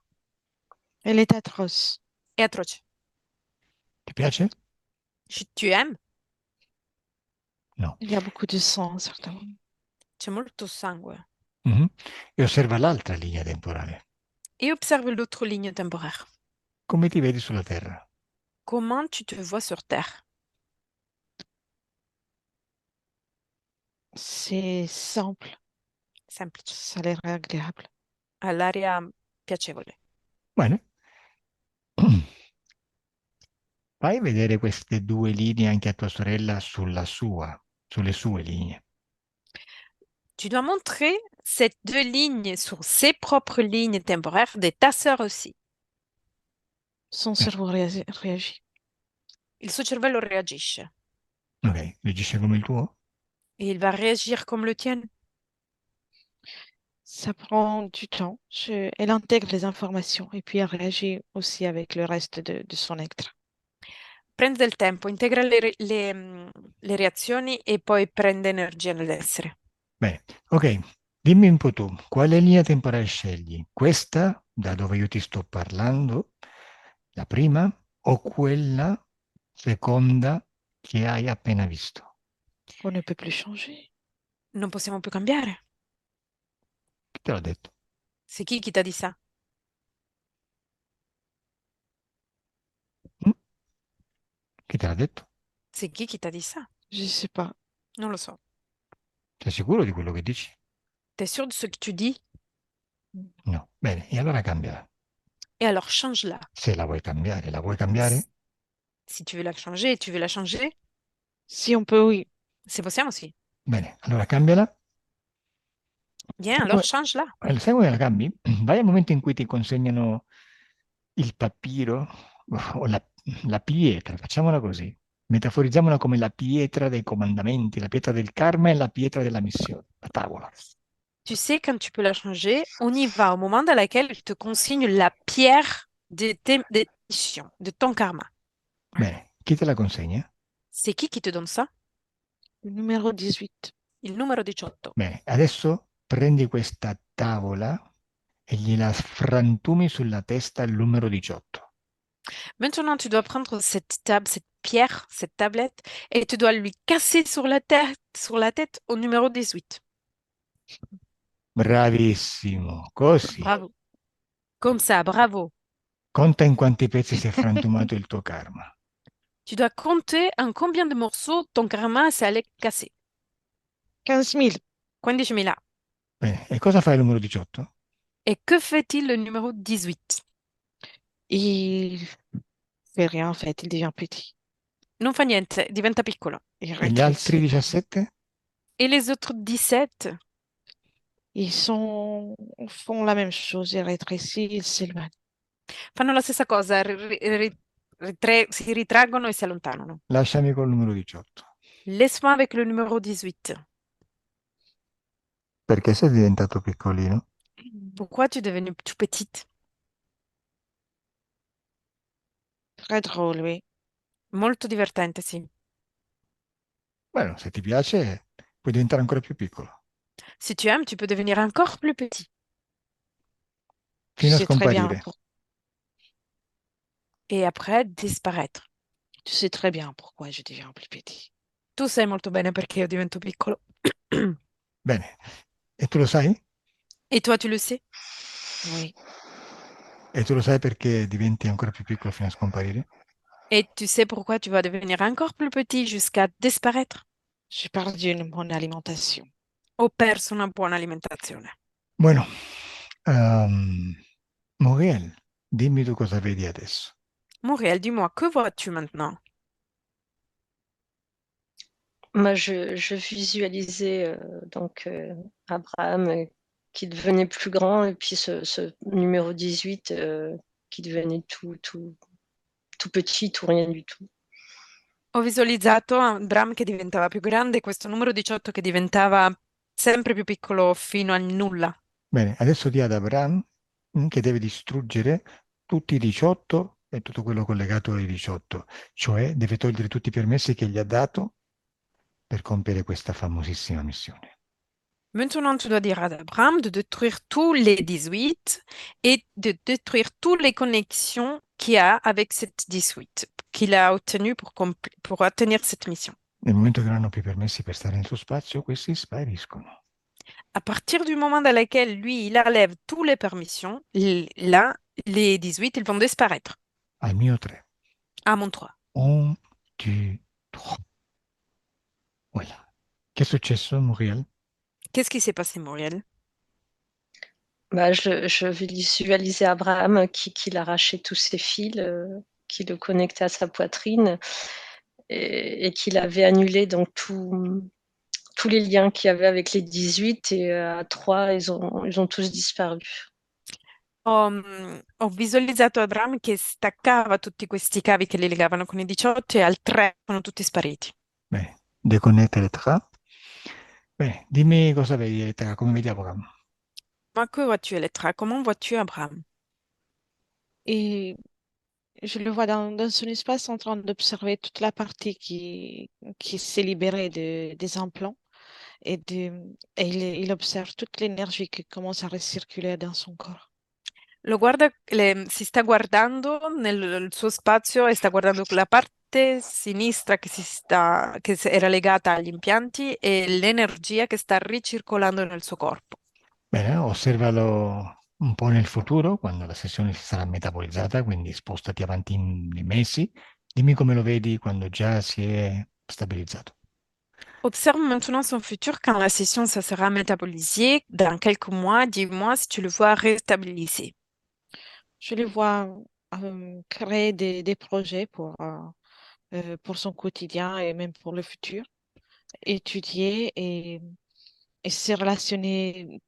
Elle est atroce. Et atroce. Ti piace? Tu aimes? No. Il y a beaucoup de sang, certainement. C'è molto sangue. Mhm. E osserva l'altra linea temporale. Et observe l'autre ligne temporaire. Come ti vedi sulla Terra? Comment tu te vois sur Terre? C'est simple. Semplice. Ça a l'air agréable. Ha l'aria piacevole. Bene. Fai vedere queste due linee anche a tua sorella sulle sue linee. Tu dois montrer ces deux lignes sur ses propres lignes temporaires de ta sœur aussi. Son cerveau réagit. Il suo cervello reagisce Ok, reagisce come il tuo? et il va réagir comme le tien. Ça prend du temps. Elle intègre les informations et puis elle réagit aussi avec le reste de son être. Prende del tempo, integra le reazioni e poi prende energia nell'essere. Bene, ok, dimmi un po' tu, quale linea temporale scegli? Questa, da dove io ti sto parlando, la prima, o quella seconda che hai appena visto? On ne peut plus changer. Non possiamo più cambiare. Chi te l'ha detto? C'est qui t'a dit ça? Mm? Chi te l'ha detto? C'est qui t'a dit ça? Je sais pas. Non lo so. Sei sicuro di quello che dici? T'es sûr de ce que tu dis? No. Bene, e allora cambiala. Et alors change-la. Se la vuoi cambiare? Si tu veux la changer, tu veux la changer? Si on peut, oui. Se possiamo, sì. Bene, allora cambiala. Bien, alors change-la. Sai come la cambi? Vai al momento in cui ti consegnano il papiro o la pietra, facciamola così. Metaforizzamola come la pietra dei comandamenti, la pietra del karma e la pietra della missione, la tavola. Tu sais, quand tu peux la changer, on y va au moment dans lequel il te consigne la pierre des missions, de ton karma. Bene, chi te la consegna? C'est qui te donne ça? Le numéro 18. Il numero 18. Bene, adesso prendi questa tavola e gliela frantumi sulla testa il numero 18. Maintenant, tu dois prendre cette table, cette pierre, cette tablette, et tu dois lui casser sur la tête au numéro 18. Bravissimo, così. Bravo. Comme ça, bravo. Conta in quanti pezzi si è frantumato il tuo karma. Tu dois compter en combien de morceaux ton karma s'est allé casser. 15 000. 15.000. Bene, e cosa fa il numero 18? Et que fait-il le numéro 18? Il fait rien en fait, il devient petit. Non fa niente, diventa piccolo. Il E gli altri rétrécit. 17? Et les autres 17? Font la même chose, ils rétrécissent, ils s'éloignent. Fanno la stessa cosa, si ritraggono e si allontanano. Lasciami col numero 18. Laisse-moi avec le numéro 18. Perché sei diventato piccolino? Pourquoi tu es devenue tout petite? Très drôle, oui. Molto divertente, sì. Bueno, se ti piace, puoi diventare ancora più piccolo. Si tu aimes, tu peux devenir encore plus petit. Tu fino a sais très bien scomparire. E après disparaître. Tu sais très bien pourquoi je deviens plus petit. Tu sai molto bene perché io divento piccolo. Bene, e tu lo sai? E toi, tu le sais? Oui, E tu lo sai perché diventi ancora più piccolo fino a scomparire? Et tu sais pourquoi tu vas devenir encore plus petit jusqu'à disparaître? j'ai perdu une bonne alimentation. Ho perso una buona alimentazione. Bueno, Muriel, dimmi tu cosa vedi adesso. Muriel, dis-moi, que vois-tu maintenant? Moi, je visualisais donc Abraham qui devenait plus grand et puis ce numéro 18 qui devenait tout petit, tout rien du tout. Ho visualizzato Bram che diventava più grande e questo numero 18 che diventava sempre più piccolo fino al nulla. Bene, adesso dia ad Abraham che deve distruggere tutti i 18 e tutto quello collegato ai 18, cioè deve togliere tutti i permessi che gli ha dato per compiere questa famosissima missione. Maintenant, tu dois dire à Abraham de détruire tous les 18 et de détruire toutes les connexions qu'il y a avec cette 18 qu'il a obtenu pour atteindre cette mission. Nel momento che non hanno più permessi per stare nel suo spazio, questi spariscono. À partir du moment dans lequel lui, il enlève toutes les permissions, là, les 18, ils vont disparaître. Al mio 3. À mon 3. 1, 2, 3. Voilà. Che è successo, Muriel? Qu'est-ce qui s'est passé, Muriel? Bah, je visualisais Abraham qui arrachait tous ses fils, qui le connectait à sa poitrine et qu'il avait annulé donc tous les liens qu'il y avait avec les 18 et à 3, ils ont tous disparu. Ho visualizzato Abraham che staccava tutti questi cavi che li legavano con i 18 e al 3 sono tutti spariti. Bene, deconnette le 3. Bene, dimmi cosa vedi le 3, come vedi Abraham. Ma que vois-tu, Elettra? Comment vois-tu Abraham? Et je le vois dans son espace en train d'observer toute la partie qui s'est libérée des implants et il observe toute l'énergie qui commence à recirculer dans son corps. Lo guarda, si sta guardando nel suo spazio e sta guardando la parte sinistra che era legata agli impianti e l'energia che sta ricircolando nel suo corpo. Bene, osservalo un po' nel futuro, quando la sessione si sarà metabolizzata, quindi spostati avanti nei mesi. Dimmi come lo vedi quando già si è stabilizzato. Observe maintenant son futur quand la session ça sera métabolisée. Dans quelques mois, dis-moi si tu le vois réstabilisé. Je le vois créer des projets pour son quotidien et même pour le futur, étudier et se relationner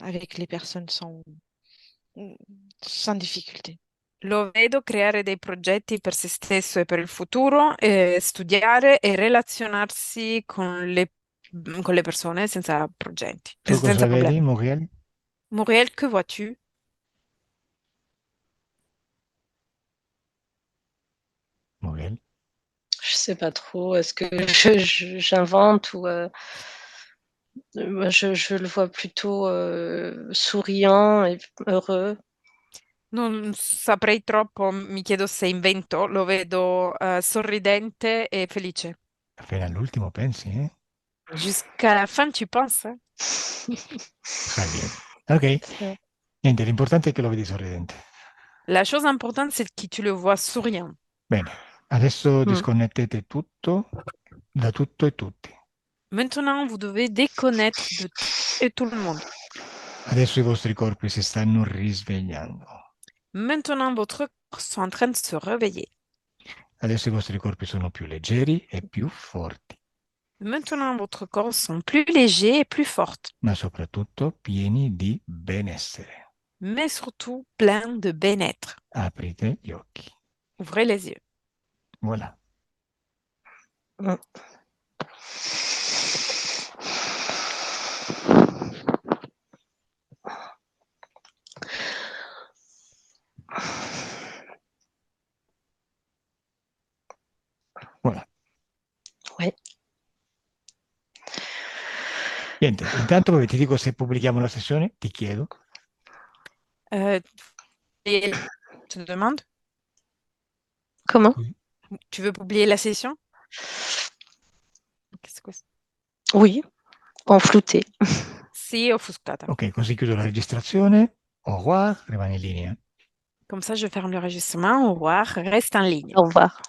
avec les personnes sans difficulté. Lo vedo creare dei progetti per se stesso e per il futuro, studiare e relazionarsi con le persone senza progetti, Tu cosa senza vedi, problemi. Muriel? Muriel, que vois-tu? Muriel? Je sais pas trop, est-ce que j'invente ou je le vois plutôt souriant et heureux. Non saprei troppo, mi chiedo se invento, lo vedo sorridente e felice. Fino all'ultimo pensi, eh? Jusqu'à la fin, tu penses? Hein? Très bien. Ok, niente, l'importante è che lo vedi sorridente. La chose importante, c'est que tu le vois souriant. Bene, adesso Mm. disconnettete tutto, da tutto e tutti. Maintenant, vous devez déconnecter de tout et tout le monde. Adesso i vostri corpi si stanno risvegliando. Maintenant, votre corps sont en train de se réveiller. Adesso i vostri corpi sono più leggeri e più forti, Maintenant, votre corps sont plus légers et plus forts, ma soprattutto pieni di benessere. mais surtout pleins de bien-être. Aprite gli occhi. Ouvrez les yeux. Voilà. Mm. Voilà. Ouais. Niente, intanto poi ti dico se pubblichiamo la sessione, ti chiedo. tu demandes? Comment? Tu veux publier la session? Qu'est-ce que c'est? Oui, en flouté. Sì, offuscata. Ok, così chiudo la registrazione. Au revoir, rimani in linea. Comme ça, je ferme l'enregistrement. Au revoir. Reste en ligne. Au revoir.